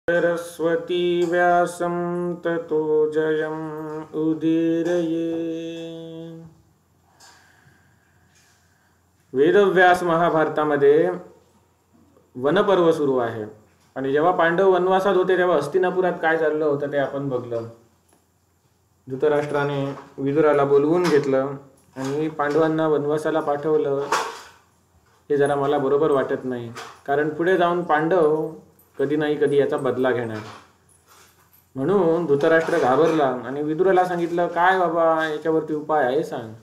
सरस्वती व्यासं ततो जयम् उदीरये। वेदव्यास महाभारतामध्ये वनपर्व सुरू आहे आणि जेव्हा पांडव वनवासात होते तेव्हा हस्तिनापुरात काय चाललं होतं ते आपण बघलं. धृतराष्ट्राने विदुराला बोलवून घेतलं आणि पांडवांना वनवासाला पाठवलं. हे जरा मला बरोबर वाटत नाही, कारण पुढे जाऊन पांडव कधी नाही कधी याचा बदला घेणार. म्हणून धृतराष्ट्र घाबरला आणि विदुराला सांगितलं, काय बाबा याच्यावरती उपाय आहे सांग.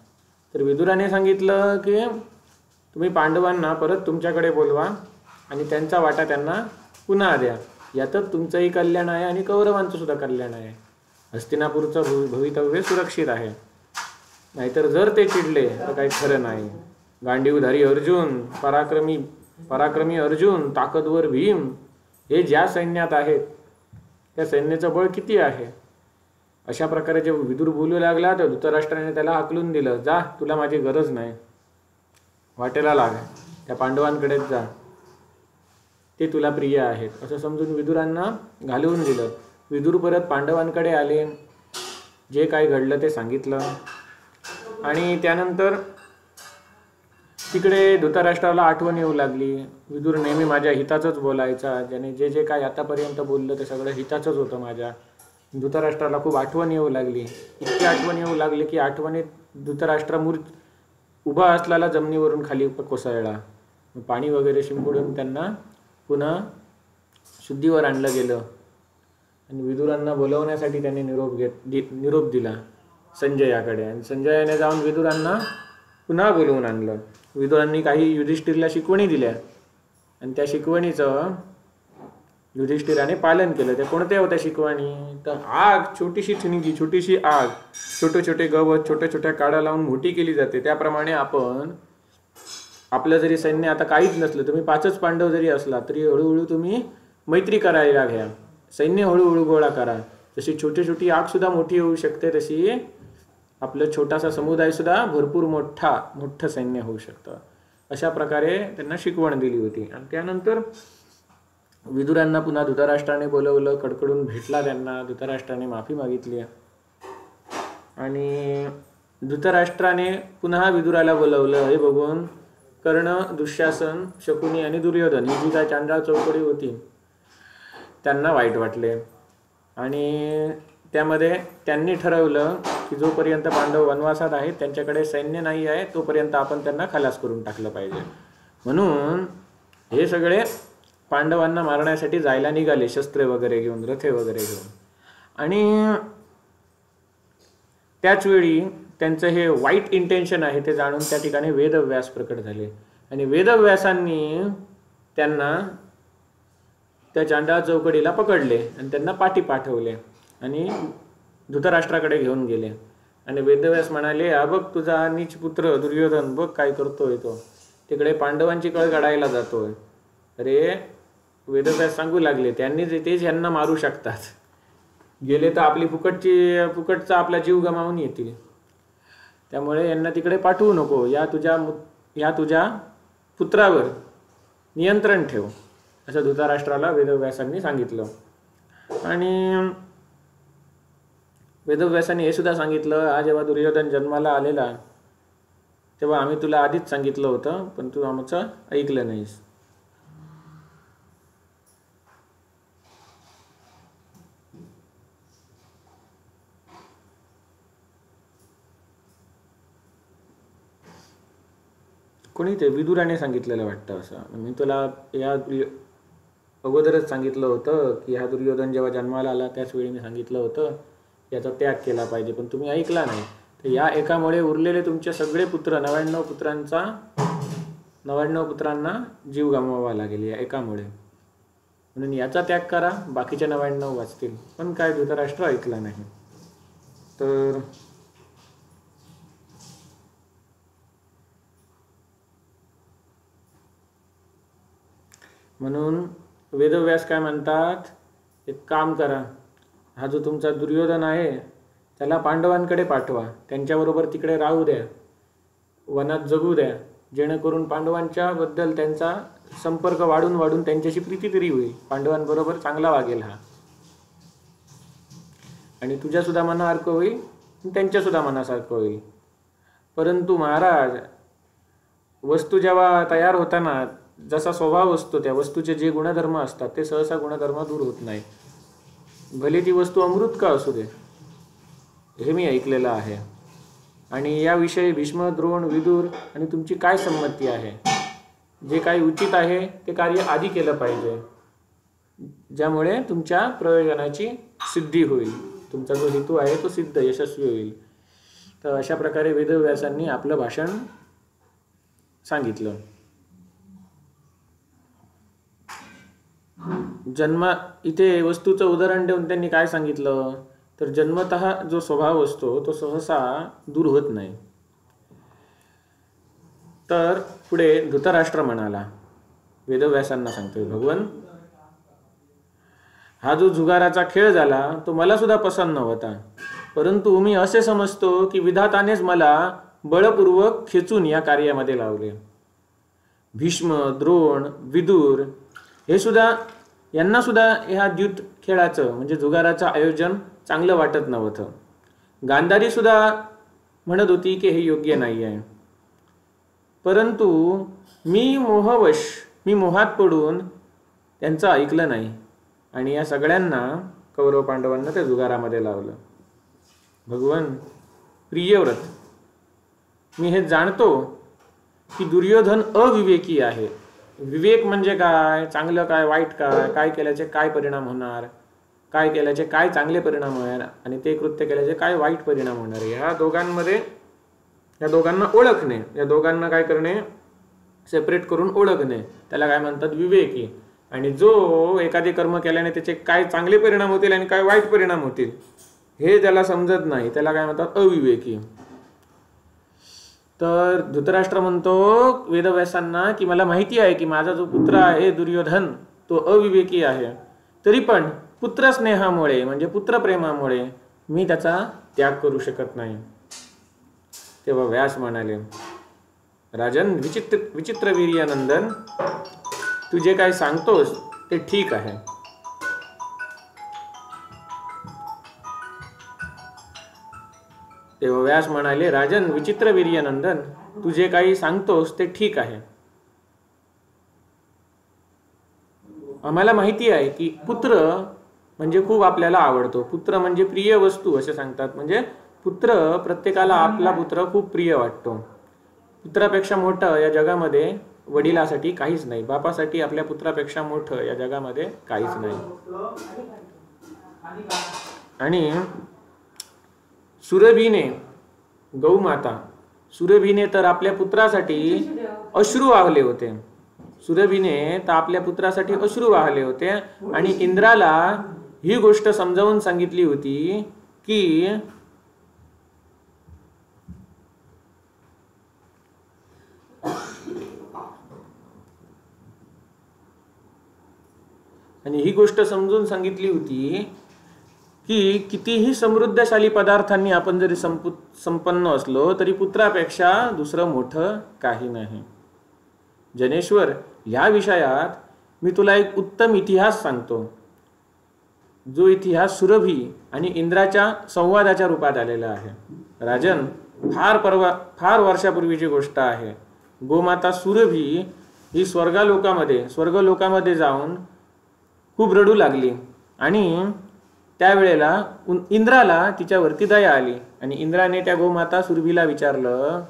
तर विदुराने सांगितलं की तुम्ही पांडवांना परत तुमच्याकडे बोलवा आणि त्यांचा वाटा त्यांना पुन्हा द्या. यातच तुमचंही कल्याण आहे आणि कौरवांचं सुद्धा कल्याण आहे. हस्तिनापूरचं भवितव्य सुरक्षित आहे. नाहीतर जर ते चिडले तर काही खरं नाही. गांडीवधारी अर्जुन, पराक्रमी अर्जुन, ताकदवर भीम हे ज्या सैन्यात आहेत त्या सैन्याचं बळ किती आहे. अशा प्रकारे जे विदुर बोलू लागला तर धृतराष्ट्राने त्याला हाकलून दिलं, जा तुला माझी गरज नाही, वाटेला लाग, त्या पांडवांकडेच जा, ते तुला प्रिय आहेत असं समजून विदुरांना घालवून दिलं. विदुर परत पांडवांकडे आले, जे काय घडलं ते सांगितलं आणि त्यानंतर तिकडे धृतराष्ट्राला आठवण येऊ लागली. विदुर नेहमी माझ्या हिताचंच बोलायचा, ज्याने जे जे काय आतापर्यंत बोललं ते सगळं हिताचंच होतं माझ्या. धृतराष्ट्राला खूप आठवण येऊ लागली, इतकी आठवण येऊ लागली की आठवणीत धृतराष्ट्र उभा असलेला जमिनीवरून खाली कोसळला. पाणी वगैरे शिंपडून त्यांना पुन्हा शुद्धीवर आणलं गेलं आणि विदुरांना बोलवण्यासाठी त्यांनी निरोप दिला संजयाकडे आणि संजयाने जाऊन विदुरांना पुन्हा बोलवून आणलं. विदुरांनी काही युधिष्ठिरला शिकवणी दिल्या आणि त्या शिकवणीचं युधिष्ठिराने पालन केलं. त्या कोणत्या होत्या शिकवणी? तर आग, छोटीशी ठिणगी, छोटीशी आग, छोटे छोटे गवत, छोट्या छोट्या काड्या लावून मोठी केली जाते. त्याप्रमाणे आपण आपलं जरी सैन्य आता काहीच नसलं, तुम्ही 5च पांडव जरी असला तरी हळूहळू तुम्ही मैत्री करायला घ्या, सैन्य हळूहळू गोळा करा. जशी छोटी छोटी आग सुद्धा मोठी होऊ शकते तशी आपलं छोटासा समुदाय सुद्धा भरपूर मोठं सैन्य होऊ शकतं. अशा प्रकारे त्यांना शिकवण दिली होती. आणि त्यानंतर विदुरांना पुन्हा धृतराष्ट्राने बोलवलं, कडकडून भेटला त्यांना. धृतराष्ट्राने माफी मागितली आणि धृतराष्ट्राने पुन्हा विदुराला बोलवलं. हे बघून कर्ण, दुःशासन, शकुनी आणि दुर्योधन ही जी काय चांडाळ चौकडी होती त्यांना वाईट वाटले आणि त्यामध्ये त्यांनी ठरवलं की जोपर्यंत पांडव वनवासात आहेत त्यांच्याकडे सैन्य नाही आहे तोपर्यंत आपण त्यांना खलास करून टाकलं पाहिजे. म्हणून हे सगळे पांडवांना मारण्यासाठी जायला निघाले, शस्त्रे वगैरे घेऊन, रथे वगैरे घेऊन. आणि त्याचवेळी त्यांचं हे वाईट इंटेन्शन आहे ते जाणून त्या ठिकाणी वेदव्यास प्रकट झाले आणि वेदव्यासांनी त्यांना त्या चांडाळ चौकडीला पकडले आणि त्यांना पाठी पाठवले आणि धृतराष्ट्राकडे घेऊन गेले. आणि वेदव्यास म्हणाले, हा बघ तुझा नीच पुत्र दुर्योधन बघ काय करतोय, तो तिकडे पांडवांची कळ काढायला जातोय. अरे वेदव्यास सांगू लागले, त्यांनी तेच यांना मारू शकतात, गेले तर आपली फुकटचा आपला जीव गमावून येतील, त्यामुळे यांना तिकडे पाठवू नको, या तुझ्या पुत्रावर नियंत्रण ठेव असं धृतराष्ट्राला वेदव्यासांनी सांगितलं. आणि वेदव्यासांनी हे सुद्धा सांगितलं, हा जेव्हा दुर्योधन जन्माला आलेला तेव्हा आम्ही तुला आधीच सांगितलं होतं पण तू आमचं ऐकलं नाहीस. कोणी ते विदुराने सांगितलेलं वाटतं असं. मी तुला या अगोदरच सांगितलं होतं की हा दुर्योधन जेव्हा जन्माला आला त्याच वेळी मी सांगितलं होतं याचा त्याग केला पाहिजे, पण तुम्ही ऐकला नाही. तर या एकामुळे उरलेले तुमचे सगळे पुत्र 99 पुत्रांना जीव गमवावा लागेल या एकामुळे. म्हणून याचा त्याग करा, बाकीचे 99 वाचतील. पण काय धृतराष्ट्र ऐकला नाही. तर म्हणून वेदव्यास काय म्हणतात, एक काम करा, हा जो तुमचा दुर्योधन आहे त्याला पांडवांकडे पाठवा, त्यांच्याबरोबर तिकडे राहू द्या, वनात जगू द्या, जेणेकरून पांडवांच्या बद्दल त्यांचा संपर्क वाढून वाढून त्यांच्याशी प्रीती तरी होईल, पांडवांबरोबर चांगला वागेल हा, आणि तुझ्या सुद्धा मनासारखं होईल, त्यांच्या सुद्धा मनासारखं होईल. परंतु महाराज, वस्तू जेव्हा तयार होताना जसा स्वभाव असतो, त्या वस्तूचे जे गुणधर्म असतात ते सहसा गुणधर्म दूर होत नाही. भले ती वस्तू अमृत का असू दे, हे मी ऐकलेलं आहे. आणि याविषयी भीष्म, द्रोण, विदुर आणि तुमची काय संमती आहे? जे काही उचित आहे ते कार्य आधी केलं पाहिजे, ज्यामुळे तुमच्या प्रयोजनाची सिद्धी होईल, तुमचा जो हेतू आहे तो सिद्ध यशस्वी होईल. तर अशा प्रकारे वेदव्यासांनी आपलं भाषण सांगितलं. इथे वस्तूचं उदाहरण देऊन त्यांनी काय सांगितलं, तर जन्मतः जो स्वभाव असतो तो सहसा दूर होत नाही. तर पुढे धृतराष्ट्र म्हणाला, वेदव्यासांना सांगतोय भगवान, हा जो जुगाराचा खेळ झाला तो मला सुद्धा पसंत नव्हता, परंतु मी असे समजतो की विधातानेच मला बळपूर्वक खेचून या कार्यामध्ये लावले. भीष्म, द्रोण, विदुर यांना सुद्धा ह्या द्यूत खेळाचं म्हणजे जुगाराचं आयोजन चांगलं वाटत नव्हतं. गांधारी सुद्धा म्हणत होती की हे योग्य नाही आहे, परंतु मी मोहात पडून त्यांचं ऐकलं नाही आणि या सगळ्यांना कौरव पांडवांना त्या जुगारामध्ये लावलं. भगवान प्रियव्रत, मी हे जाणतो की दुर्योधन अविवेकी आहे. विवेक म्हणजे काय, चांगलं काय, वाईट काय, काय केल्याचे काय परिणाम होणार, काय केल्याचे काय चांगले परिणाम होणार आणि ते कृत्य केल्याचे काय वाईट परिणाम होणार, या दोघांना ओळखणे, या दोघांना काय करणे, सेपरेट करून ओळखणे, त्याला काय म्हणतात, विवेकी. आणि जो एखादे कर्म केल्याने त्याचे काय चांगले परिणाम होतील आणि काय वाईट परिणाम होतील हे त्याला समजत नाही, त्याला काय म्हणतात, अविवेकी. तर धृतराष्ट्र म्हणतो वेदव्यासांना की मला माहिती आहे की माझा जो पुत्र आहे दुर्योधन तो अविवेकी आहे, तरी पण पुत्रस्नेहामुळे म्हणजे पुत्रप्रेमामुळे मी त्याचा त्याग करू शकत नाही. तेव्हा व्यास म्हणाले, राजन विचित्रवीर्यानंदन, तू जे काय सांगतोस ते ठीक आहे. तेव्हा व्यास म्हणाले, राजन विचित्रवीर्यानंदन, तू जे काही सांगतोस ते ठीक आहे. आम्हाला माहिती आहे की पुत्र म्हणजे खूप आपल्याला आवडतो, पुत्र म्हणजे प्रिय वस्तू असे सांगतात. म्हणजे पुत्र, प्रत्येकाला आपला पुत्र खूप प्रिय वाटतो. पुत्रापेक्षा मोठं या जगामध्ये वडिलासाठी काहीच नाही, बापासाठी आपल्या पुत्रापेक्षा मोठं या जगामध्ये काहीच नाही. आणि सुरभीने, गौमाता सुरभीने तर आपल्या पुत्रासाठी अश्रू वाहले होते, सुरभीने तर आपल्या पुत्रासाठी अश्रू वाहले होते. आणि इंद्राला ही गोष्ट समजावून सांगितली होती की की कितीही समृद्धशाली पदार्थांनी आपण जरी संपन्न असलो तरी पुत्रापेक्षा दुसरं मोठं काही नाही. जनेश्वर, या विषयात मी तुला एक उत्तम इतिहास सांगतो, जो इतिहास सुरभी आणि इंद्राच्या संवादाच्या रूपात आलेला आहे. राजन, फार वर्षापूर्वीची गोष्ट आहे. गोमाता सुरभी ही स्वर्गलोकामध्ये जाऊन खूप रडू लागली आणि त्यावेळेला इंद्राला तिच्यावरती दया आली आणि इंद्राने त्या गोमाता सुरभीला विचारलं,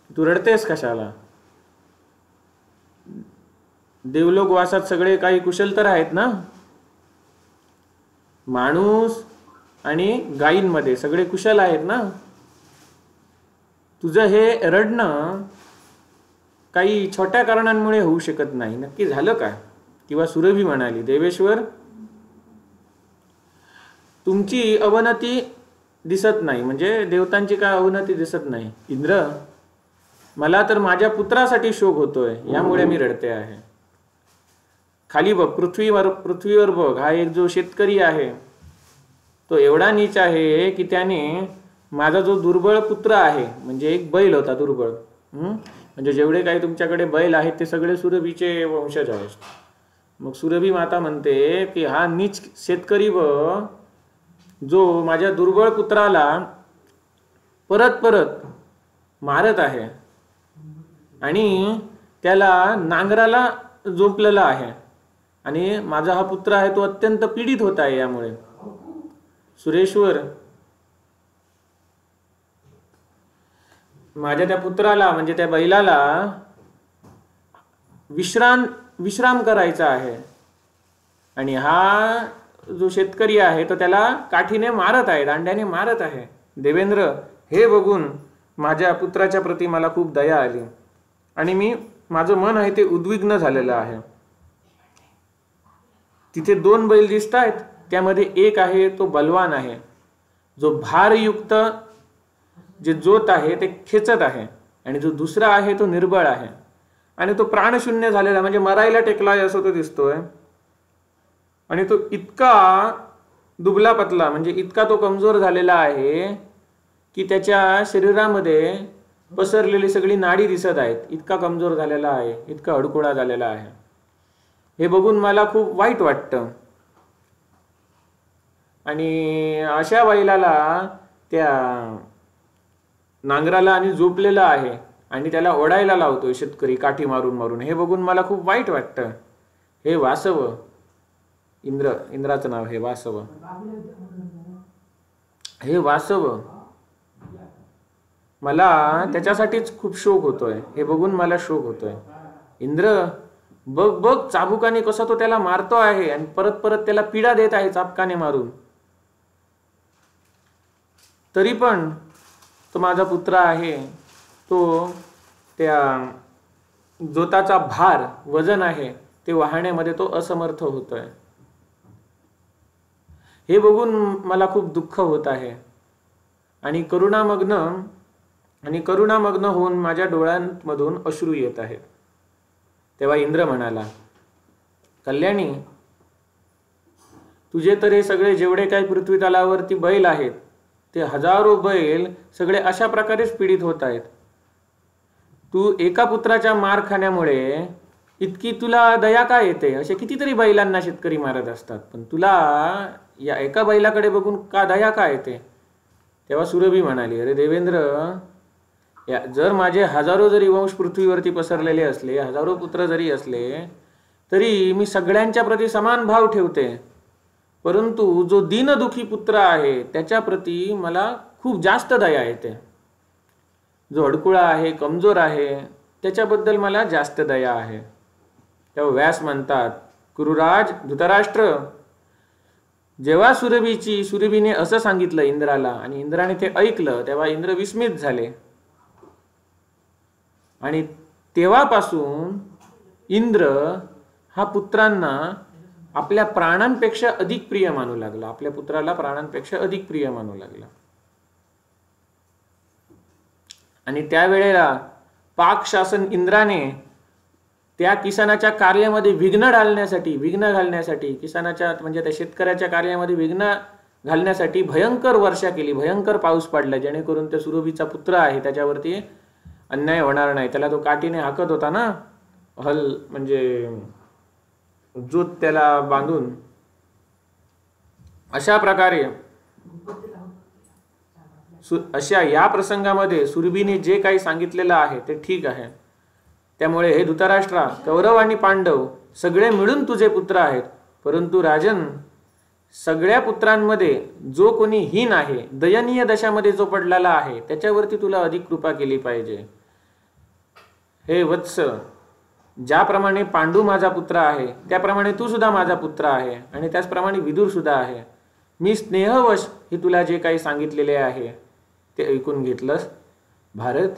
तू रडतेस कशाला? देवलोकवासात सगळे काही कुशल तर आहेत ना? माणूस आणि गायींमध्ये सगळे कुशल आहेत ना? तुझं हे रडणं काही छोट्या कारणांमुळे होऊ शकत नाही, नक्की झालं का? किंवा सुरभी म्हणाली, देवेश्वर, तुमची अवनती दिसत नाही, म्हणजे देवतांची काय अवनती दिसत नाही. इंद्र, मला तर माझ्या पुत्रासाठी शोक होतोय, यामुळे मी रडते आहे. खाली बघ, पृथ्वीवर बघ, हा एक जो शेतकरी आहे तो एवढा नीच आहे की त्याने माझा जो दुर्बळ पुत्र आहे, म्हणजे एक बैल होता दुर्बळ, म्हणजे जेवढे काही तुमच्याकडे बैल आहेत ते सगळे सुरभीचे वंशज आहेत. मग सुरभी माता म्हणते की हा नीच शेतकरी जो माझ्या दुर्बळ पुत्राला परत परत मारत आहे आणि त्याला नांगराला झोपलेला आहे आणि माझा हा पुत्र आहे तो अत्यंत पीडित होत आहे. यामुळे सुरेश्वर माझ्या त्या पुत्राला म्हणजे त्या बैलाला विश्राम करायचा आहे आणि हा जो शेतकरी आहे तो त्याला काठीने मारत आहे, दांड्याने मारत आहे. देवेंद्र, हे बघून माझ्या पुत्राच्या प्रती मला खूप दया आली आणि माझं मन आहे ते उद्विग्न झालेलं आहे. तिथे 2 बैल दिसत आहेत, त्यामध्ये एक आहे तो बलवान आहे, जो भारयुक्त जे जोत आहे ते खेचत आहे आणि जो दुसरा आहे तो निर्बळ आहे आणि तो प्राणशून्य झालेला म्हणजे मरायला टेकलाय असं तो दिसतोय. आणि तो इतका दुबला पतला म्हणजे इतका तो कमजोर झालेला आहे की त्याच्या शरीरामध्ये पसरलेली सगळी नाडी दिसत आहेत. इतका कमजोर झालेला आहे, इतका हडकुळा झालेला आहे. हे बघून मला खूप वाईट वाटतं आणि अशा बैलाला त्या नांगराला आणि झोपलेला आहे आणि त्याला ओढायला लावतोय शेतकरी काठी मारून मारून. हे बघून मला खूप वाईट वाटतं. हे वासव, इंद्राचं नाव हे वासव, हे वासव, मला त्याच्यासाठीच खूप शोक होतोय. हे बघून मला शोक होतोय. इंद्र, बघ बघ चाबुकाने कसा तो त्याला मारतो आहे आणि परत परत त्याला पीडा देत आहे चाबकाने मारून. तरी पण तो माझा पुत्र आहे, तो त्या जोताचा भार वजन आहे ते वाहण्यामध्ये तो असमर्थ होतोय. हे बघून मला खूप दुःख होत आहे आणि करुणामग्न होऊन माझ्या डोळ्यांमधून अश्रू येत आहेत. तेव्हा इंद्र म्हणाला, कल्याणी, तुझे तर हे सगळे जेवढे काही पृथ्वी तलावरती बैल आहेत ते हजारो बैल सगळे अशा प्रकारेच पीडित होत आहेत. तू एका पुत्राच्या मार खाण्यामुळे इतकी तुला दया का येते? असे कितीतरी बैलांना शेतकरी मारत असतात, पण तुला या एका बैलाकडे बघून का दया का येते? तेव्हा सुरभी म्हणाली, अरे देवेंद्र, जर माझे हजारो जरी वंश पृथ्वीवरती पसरलेले असले, हजारो पुत्र जरी असले, तरी मी सगळ्यांच्या प्रती समान भाव ठेवते. परंतु जो दीनदुखी पुत्र आहे त्याच्या प्रती मला खूप जास्त दया येते. जो हडकुळा आहे, कमजोर आहे, त्याच्याबद्दल मला जास्त दया आहे. तेव्हा व्यास म्हणतात, कुरुराज धृतराष्ट्र, जेव्हा सुरभीने असं सांगितलं इंद्राला आणि इंद्राने ते ऐकलं, तेव्हा इंद्र विस्मित झाले आणि तेव्हापासून इंद्र हा पुत्रांना आपल्या प्राणांपेक्षा अधिक प्रिय मानू लागला. आपल्या पुत्राला प्राणांपेक्षा अधिक प्रिय मानू लागला. आणि त्यावेळेला पाक शासन इंद्राने त्या किसानाच्या कार्यामध्ये विघ्न घालण्यासाठी किसानाच्या म्हणजे त्या शेतकऱ्याच्या कार्यामध्ये विघ्न घालण्यासाठी भयंकर वर्षा केली, भयंकर पाऊस पडला, जेणेकरून त्या सुरभीचा पुत्र आहे त्याच्यावरती अन्याय होणार नाही. त्याला तो काठीने हाकत होता ना, हल म्हणजे जोत त्याला बांधून. अशा प्रकारे अशा या प्रसंगामध्ये सुरभीने जे काही सांगितलेलं आहे ते ठीक आहे. त्यामुळे हे धृतराष्ट्रा, कौरव आणि पांडव सगळे मिळून तुझे पुत्र आहेत, परंतु राजन, सगळ्या पुत्रांमध्ये जो कोणी हीन आहे, दयनीय दशामध्ये जो पडलेला आहे, त्याच्यावरती तुला अधिक कृपा केली पाहिजे. हे वत्स, ज्याप्रमाणे पांडू माझा पुत्र आहे त्याप्रमाणे तू सुद्धा माझा पुत्र आहे आणि त्याचप्रमाणे विदुर सुद्धा आहे. मी स्नेहवश हे तुला जे काही सांगितलेले आहे ते ऐकून घेतलंस. भारत,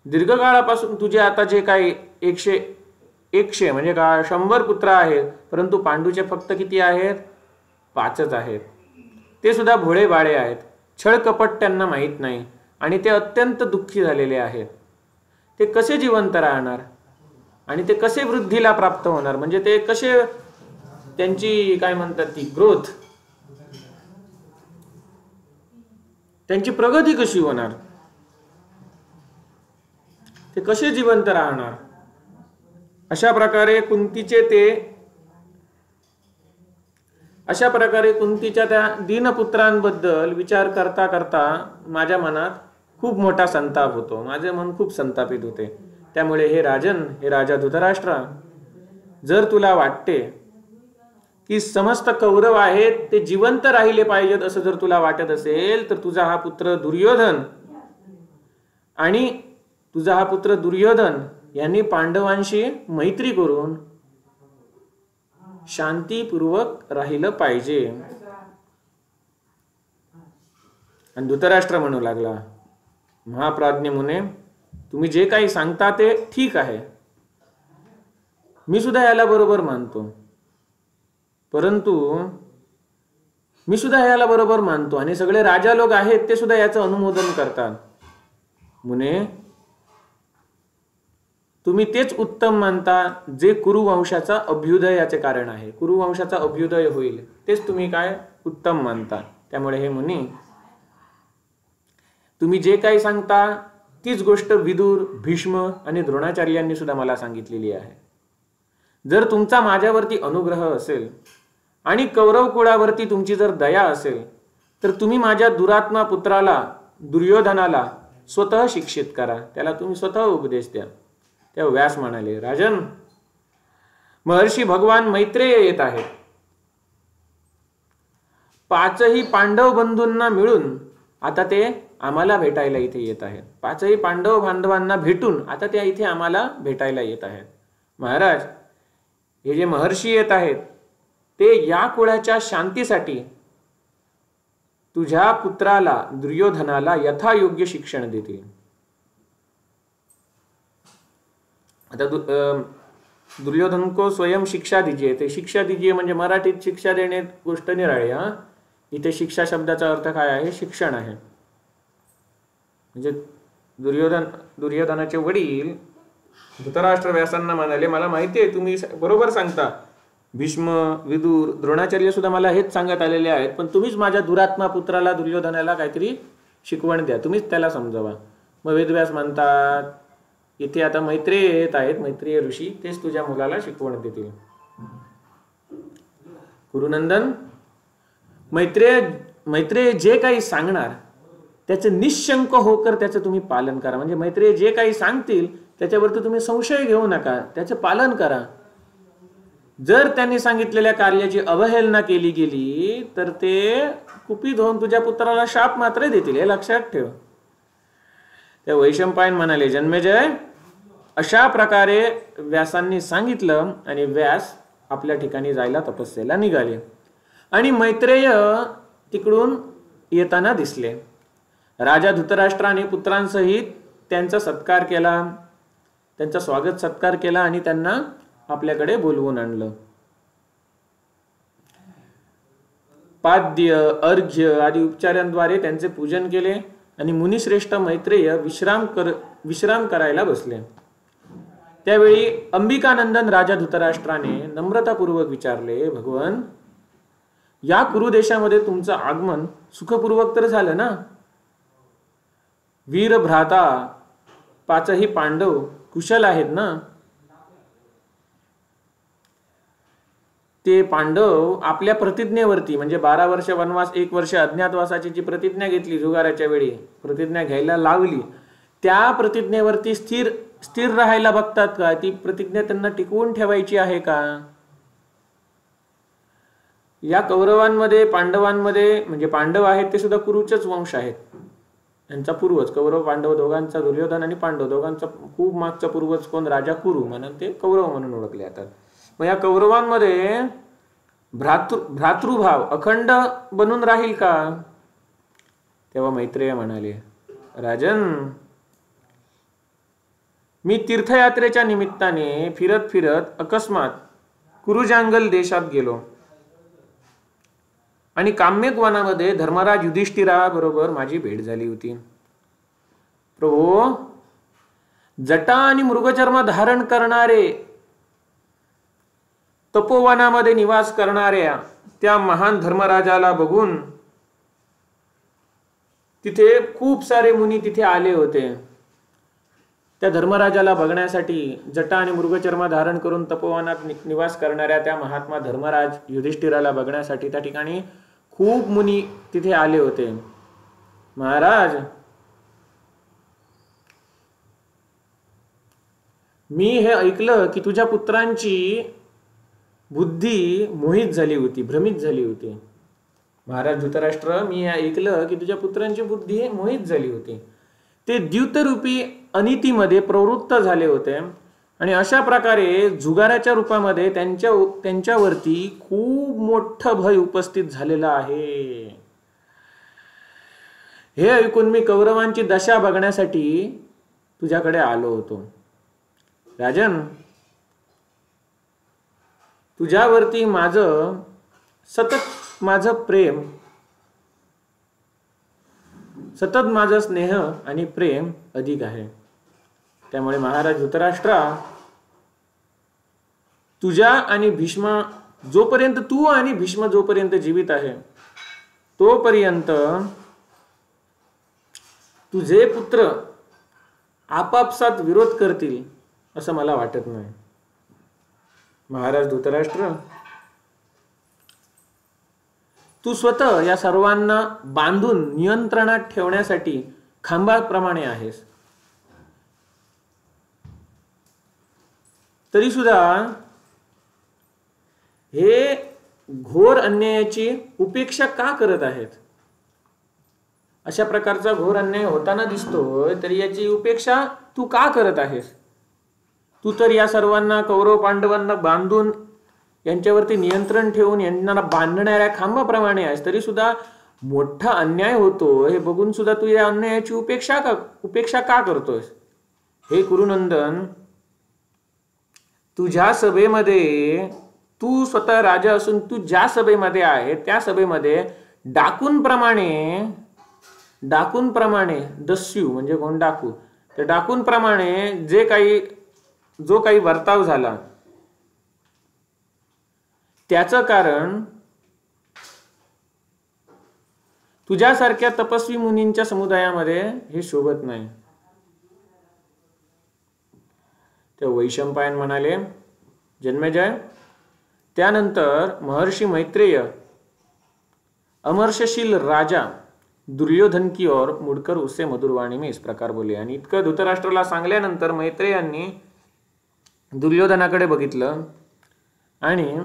दीर्घकाळापासून तुझे आता जे काही 100 म्हणजे का 100 पुत्र आहेत, परंतु पांडूचे फक्त किती आहेत? 5च आहेत. ते सुद्धा भोळे बाळे आहेत. छळ कपट त्यांना माहीत नाही आणि ते अत्यंत दुःखी झालेले आहेत. ते कसे जिवंत राहणार आणि ते कसे वृद्धीला प्राप्त होणार? म्हणजे ते कसे, त्यांची काय म्हणतात ती ग्रोथ, त्यांची प्रगती कशी होणार? ते कसे जिवंत राहणार? अशा प्रकारे कुंतीच्या त्या दीनपुत्रांबद्दल विचार करता करता माझ्या मनात खूप मोठा संताप होतो. माझे मन खूप संतापित होते. त्यामुळे हे राजा धृतराष्ट्रा, जर तुला वाटते की समस्त कौरव आहेत ते जिवंत राहिले पाहिजेत असं जर तुला वाटत असेल, तर तुझा हा पुत्र दुर्योधन यांनी पांडवांशी मैत्री करून शांतीपूर्वक राहिलं पाहिजे. आणि धृतराष्ट्र म्हणू लागला, महाप्राज्ञ मुने, तुम्ही जे काही सांगता ते ठीक आहे, मी सुद्धा याला बरोबर मानतो. आणि सगळे राजा लोक आहेत ते सुद्धा याचं अनुमोदन करतात. मुने, तुम्ही तेच उत्तम मानता जे कुरुवंशाचा अभ्युदयाचे कारण आहे. कुरुवंशाचा अभ्युदय होईल तेच तुम्ही काय उत्तम मानता. त्यामुळे हे मुनी, तुम्ही जे काही सांगता तीच गोष्ट विदुर, भीष्म आणि द्रोणाचार्यांनी सुद्धा मला सांगितलेली आहे. जर तुमचा माझ्यावरती अनुग्रह असेल आणि कौरव कुळावरती तुमची जर दया असेल, तर तुम्ही माझ्या दुरात्मा पुत्राला दुर्योधनाला स्वतः शिक्षित करा, त्याला तुम्ही स्वतः उपदेश द्या. तेव्हा व्यास म्हणाले, राजन, महर्षी भगवान मैत्रेय येत आहेत. 5ही पांडव बंधूंना मिळून आता ते आम्हाला भेटायला इथे येत आहेत. 5ही पांडव बांधवांना भेटून आता ते इथे आम्हाला भेटायला येत आहेत. महाराज, हे जे महर्षी येत आहेत ते या कुळाच्या शांतीसाठी तुझ्या पुत्राला दुर्योधनाला यथायोग्य शिक्षण देतील. आता दुर्योधन को स्वयं शिक्षा दीजिए. ते शिक्षा दीजिए म्हणजे मराठीत शिक्षा देणे गोष्ट निराळी. इथे शिक्षा शब्दाचा अर्थ काय आहे? शिक्षण आहे. म्हणजे दुर्योधनाचे वडील धृतराष्ट्र व्यासांना म्हणाले, मला माहिती आहे तुम्ही बरोबर सांगता, भीष्म, विदुर, द्रोणाचार्य सुद्धा मला हेच सांगत आलेले आहेत, पण तुम्हीच माझ्या दुरात्मा पुत्राला दुर्योधनाला काहीतरी शिकवण द्या, तुम्हीच त्याला समजावा. मग वेदव्यास म्हणतात, इथे आता मैत्रेय येत आहेत, मैत्रेय ऋषी, तेच तुझ्या मुलाला शिकवण देतील. गुरुनंदन, मैत्रेय जे काही सांगणार त्याचं निशंक होकर त्याचं तुम्ही पालन करा. म्हणजे मैत्रेय जे काही सांगतील त्याच्यावरती तुम्ही संशय घेऊ नका, त्याचं पालन करा. जर त्यांनी सांगितलेल्या कार्याची अवहेलना केली गेली तर ते कुपित होऊन तुझ्या पुत्राला शाप मात्र देतील, हे लक्षात ठेव. त्या वैशंपायन म्हणाले, जन्मेजय, अशा प्रकारे व्यासांनी सांगितलं आणि व्यास आपल्या ठिकाणी जायला तपस्येला निघाले. आणि मैत्रेय तिकडून येताना दिसले. राजा धृतराष्ट्राने पुत्रांसहित त्यांचा सत्कार केला, त्यांचा स्वागत सत्कार केला आणि त्यांना आपल्याकडे बोलवून आणलं. पाद्य, अर्घ्य आदी उपचारांद्वारे त्यांचे पूजन केले आणि मुनिश्रेष्ठ मैत्रेय विश्राम करायला बसले. त्यावेळी अंबिकानंदन राजा धृतराष्ट्राने नम्रतापूर्वक विचारले, भगवान, या कुरुदेशामध्ये तुमचं आगमन सुखपूर्वक तर झालं ना? वीर भ्राता 5ही पांडव कुशल आहेत ना? ते पांडव आपल्या प्रतिज्ञेवरती, म्हणजे 12 वर्ष वनवास, 1 वर्ष अज्ञातवासाची जी प्रतिज्ञा घेतली, जुगाराच्या वेळी प्रतिज्ञा घ्यायला लावली, त्या प्रतिज्ञेवरती स्थिर राहायला बघतात का? ती प्रतिज्ञा त्यांना टिकवून ठेवायची आहे का? या कौरवांमध्ये, पांडवांमध्ये, म्हणजे पांडव आहेत ते सुद्धा कुरुचेच वंश आहेत. यांचा पूर्वज कौरव पांडव दोघांचा, दुर्योधन आणि पांडव दोघांचा खूप मागचा पूर्वज कोण? राजा कुरु, म्हणून ते कौरव म्हणून ओळखले जातात. मग या कौरवांमध्ये भ्रातृभाव अखंड बनून राहील का? तेव्हा मैत्रेय म्हणाले, राजन, मी तीर्थयात्रेच्या निमित्ताने फिरत अकस्मात कुरुजांगल देशात गेलो आणि काम्यक वनामध्ये धर्मराज युधिष्ठिरा बरोबर माझी भेट झाली होती. प्रभू, जटा आणि मृगचर्म धारण करणारे, तपोवनामध्ये निवास करणाऱ्या त्या महान धर्मराजाला बघून तिथे खूप सारे मुनी तिथे आले होते. त्या धर्मराजाला बघण्यासाठी जटा आणि मृगचर्म धारण करून तपोवनात निवास करणाऱ्या त्या महात्मा धर्मराज युधिष्ठिराला बघण्यासाठी त्या ठिकाणी खूप मुनी तिथे आले होते. महाराज, मी हे ऐकलं की तुझ्या पुत्रांची बुद्धी मोहित झाली होती, भ्रमित झाली होती. महाराज धृतराष्ट्र, मी हे ऐकलं की तुझ्या पुत्रांची बुद्धी मोहित झाली होती. ते द्यूतरूपी अनितीमध्ये प्रवृत्त झाले होते आणि अशा प्रकारे जुगाराच्या रूपामध्ये त्यांच्यावरती खूप मोठं भय उपस्थित झालेलं आहे. हे ऐकून मी कौरवांची दशा बघण्यासाठी तुझ्याकडे आलो होतो. राजन, तुझ्यावरती सतत माझं स्नेह आणि प्रेम अधिक आहे. त्यामुळे महाराज धृतराष्ट्रा, तुझ्या आणि भीष्म जोपर्यंत तू आणि भीष्म जोपर्यंत जीवित आहे तोपर्यंत तुझे पुत्र आपापसात विरोध करतील असं मला वाटत नाही. महाराज धृतराष्ट्र, तू स्वतः या सर्वांना बांधून नियंत्रणात ठेवण्यासाठी खांबाप्रमाणे आहेस. तरी सुद्धा हे घोर अन्यायाची उपेक्षा का करत आहेत? अशा प्रकारचा घोर अन्याय होताना दिसतोय, तरी याची उपेक्षा तू का करत आहेस? तू तर या सर्वांना, कौरव पांडवांना बांधून यांच्यावरती नियंत्रण ठेवून यांना बांधणाऱ्या खांबाप्रमाणे आहेस. तरी सुद्धा मोठा अन्याय होतो हे बघून सुद्धा तू या अन्यायाची उपेक्षा का करतोयस? हे कुरुनंदन, तुझ्या सभेमध्ये, तू स्वतः राजा असून तू ज्या सभेमध्ये आहे त्या सभेमध्ये डाकूंप्रमाणे दस्यू म्हणजे कोण डाकू, त्या डाकूंप्रमाणे जो काही वर्ताव झाला त्याचं कारण तुझ्यासारख्या तपस्वी मुनींच्या समुदायामध्ये हे शोभत नाही. ते वैशंपायन म्हणाले, जन्मेजय, त्यानंतर महर्षि मैत्रेय अमर्षशील राजा दुर्योधन की ओर मुड़कर उससे मधुरवाणी में इस प्रकार बोले. आणि इतकं धृतराष्ट्राला सांगल्यानंतर मैत्रेयांनी दुर्योधनाकडे बघितलं आणि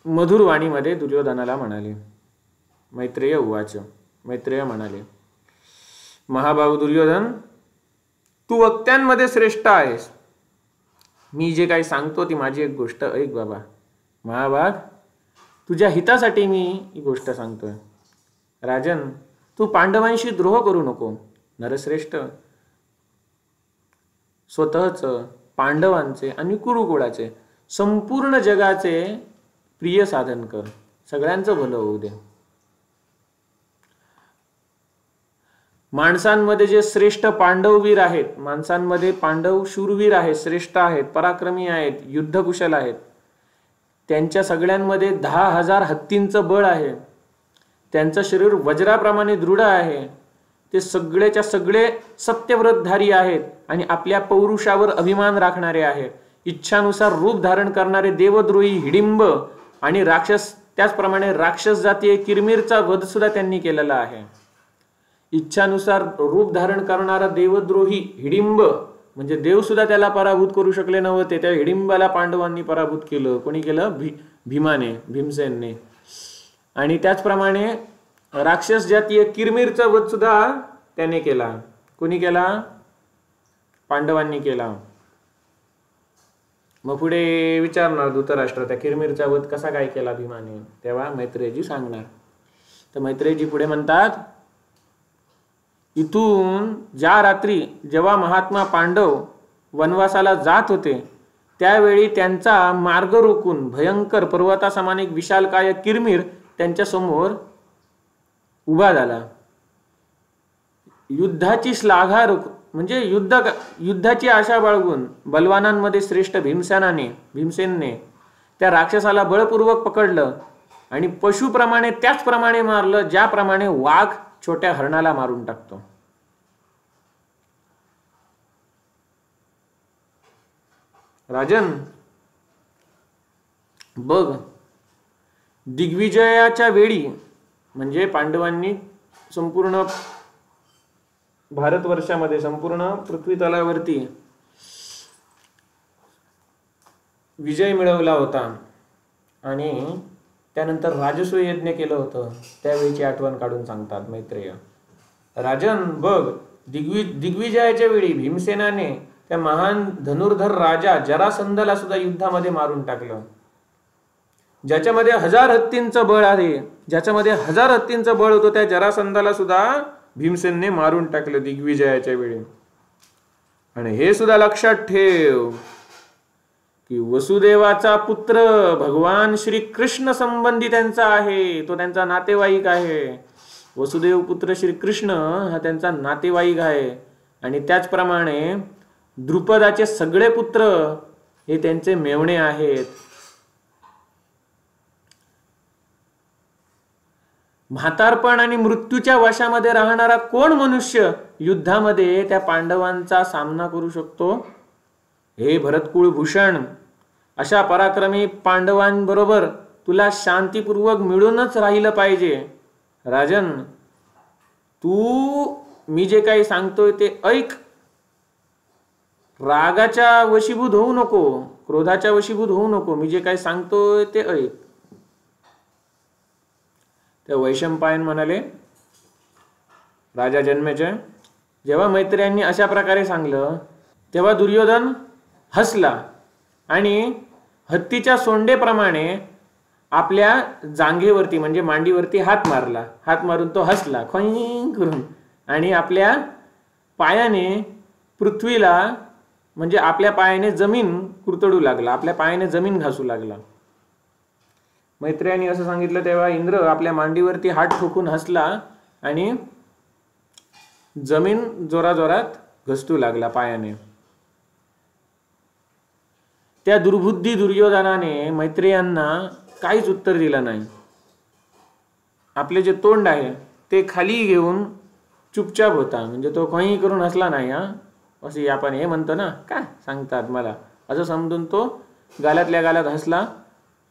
मधुरवाणीमध्ये दुर्योधनाला म्हणाले. मैत्रेय म्हणाले, महाभाऊ दुर्योधन, तू वक्त्यांमध्ये श्रेष्ठ आहेस. मी जे काही सांगतो ती माझी एक गोष्ट ऐक बाबा. महाभाग, तुझ्या हितासाठी मी ही गोष्ट सांगतोय. राजन, तू पांडवांशी द्रोह करू नको. नरश्रेष्ठ, स्वतःच, पांडवांचे आणि कुरुकुळाचे, संपूर्ण जगाचे प्रिय साधन कर. सगळ्यांचं भलं होऊ दे. माणसांमध्ये जे श्रेष्ठ पांडववीर आहेत, माणसांमध्ये पांडव शूरवीर आहेत, श्रेष्ठ आहेत, पराक्रमी आहेत, युद्धकुशल आहेत, त्यांच्या सगळ्यांमध्ये 10,000 हत्तींचं बळ आहे. त्यांचं शरीर वज्राप्रमाणे दृढ आहे. ते सगळेच्या सगळे सत्यव्रतधारी आहेत आणि आपल्या पौरुषावर अभिमान राखणारे आहेत. इच्छानुसार रूप धारण करणारे देवद्रोही हिडिंब आणि राक्षस, त्याचप्रमाणे राक्षस जातीय किरमिरचा वध सुद्धा त्यांनी केलेला आहे. इच्छानुसार रूप धारण करणारा देवद्रोही हिडिंब म्हणजे देव सुद्धा त्याला पराभूत करू शकले नव्हते. त्या हिडिंबाला पांडवांनी पराभूत केलं. कोणी केलं? भीमाने, भीमसेनने. आणि त्याचप्रमाणे राक्षस जातीय किरमिरचा वध सुद्धा त्याने केला. कोणी केला? पांडवांनी केला. मग पुढे विचारणार धृतराष्ट्र, त्या किरमिरचा वध कसा काय केला भीमाने? तेव्हा मैत्रेयजी सांगणार. तर मैत्रेयजी पुढे म्हणतात, इथून ज्या रात्री जेव्हा महात्मा पांडव वनवासाला जात होते त्यावेळी त्यांचा मार्ग रोखून भयंकर पर्वतासमान एक विशालकाय किरमिर त्यांच्या समोर उभा झाला. युद्धाची श्लाघा म्हणजे युद्धाची आशा बाळगून बलवानांमध्ये श्रेष्ठ भीमसेनने त्या राक्षसाला बळपूर्वक पकडलं आणि पशुप्रमाणे त्याचप्रमाणे मारलं ज्याप्रमाणे वाघ छोट्या हरणाला मारून टाकतो. राजन बघ, दिग्विजयाच्या वेळी म्हणजे पांडवांनी संपूर्ण भारतवर्षामध्ये, संपूर्ण पृथ्वी तलावरती विजय मिळवला होता आणि त्यानंतर राजसूय यज्ञ केलं होतं, त्यावेळीची आठवण काढून सांगतात मैत्रेय. राजन बघ, दिग्विजयाच्या वेळी भीमसेनाने त्या महान धनुर्धर राजा जरासंधला सुद्धा युद्धामध्ये मारून टाकलं. ज्याच्यामध्ये 1000 हत्तींचं बळ आहे, ज्याच्यामध्ये 1000 हत्तींचं बळ होतं, त्या जरासंधाला सुद्धा भीमसेनने मारून टाकलं दिग्विजयाच्या वेळी. आणि हे सुद्धा लक्षात ठेव की वसुदेवाचा पुत्र भगवान श्री कृष्ण संबंधी त्यांचा आहे, तो त्यांचा नातेवाईक आहे. वसुदेव पुत्र श्री कृष्ण हा त्यांचा नातेवाईक आहे. आणि त्याचप्रमाणे द्रुपदाचे सगळे पुत्र हे त्यांचे मेव्हणे आहेत. म्हातारपण आणि मृत्यूच्या वशामध्ये राहणारा कोण मनुष्य युद्धामध्ये त्या पांडवांचा सामना करू शकतो? हे भरतकुळ भूषण, अशा पराक्रमी पांडवांबरोबर तुला शांतीपूर्वक मिळूनच राहिलं पाहिजे. राजन तू मी जे काही सांगतोय ते ऐक, रागाच्या वशीभूत होऊ नको, क्रोधाच्या वशीभूत होऊ नको, मी जे काही सांगतोय ते ऐक. त्या वैशंपायन म्हणाले, राजा जन्मेजय, जेव्हा मैत्रेयांनी अशा प्रकारे सांगलं तेव्हा दुर्योधन हसला आणि हत्तीच्या सोंडेप्रमाणे आपल्या जांघेवरती म्हणजे मांडीवरती हात मारला. हात मारून तो हसला खोईं करून आणि आपल्या पायाने पृथ्वीला म्हणजे आपल्या पायाने जमीन कुरतडू लागला, आपल्या पायाने जमीन घासू लागला. मैत्रेयांनी असं सांगितलं तेव्हा इंद्र आपल्या मांडीवरती हात ठोकून हसला आणि जमीन जोराजोरात घसटू लागला पायाने. त्या दुर्बुद्धी दुर्योधनाने मैत्रेयांना काहीच उत्तर दिलं नाही. आपले जे तोंड आहे ते खाली घेऊन चुपचाप होता, म्हणजे तो काही करून हसला नाही. असे आपण हे म्हणतो ना, काय सांगतात मला, असं समजून तो गालातल्या गालात हसला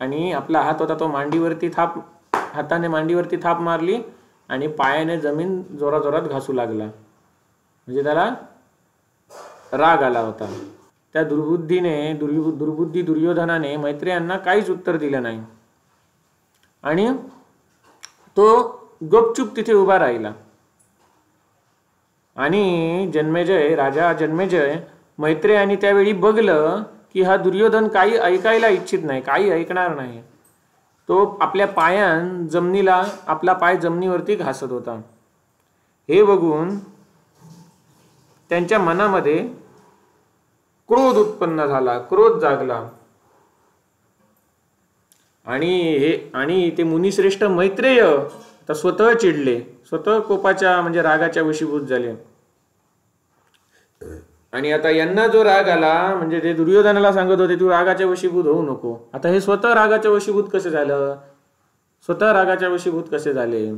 आणि आपला हात होता तो मांडीवरती हाताने मांडीवरती थाप मारली आणि पायाने जमीन जोराजोरात घासू लागला, म्हणजे त्याला राग आला होता. त्या दुर्बुद्धी दुर्योधनाने मैत्रेयांना काहीच उत्तर दिलं नाही आणि तो गपचूप तिथे उभा राहिला. आणि राजा जन्मेजय मैत्रेयाने त्यावेळी बघलं की हा दुर्योधन काही ऐकायला इच्छित नाही, काही ऐकणार नाही. तो आपल्या आपला पाय जमिनीवरती घासत होता. हे बघून त्यांच्या मनामध्ये क्रोध उत्पन्न झाला, क्रोध जागला आणि ते मुनिश्रेष्ठ मैत्रेय आता स्वतः चिडले, स्वतः कोपाच्या म्हणजे रागाच्या वशीभूत झाले. आणि आता यांना जो राग आला म्हणजे ते दुर्योधनाला सांगत होते तू रागाच्या वशीभूत होऊ नको, आता हे स्वतः रागाच्या वशीभूत कसे झालं, स्वतः रागाच्या वशीभूत कसे झाले?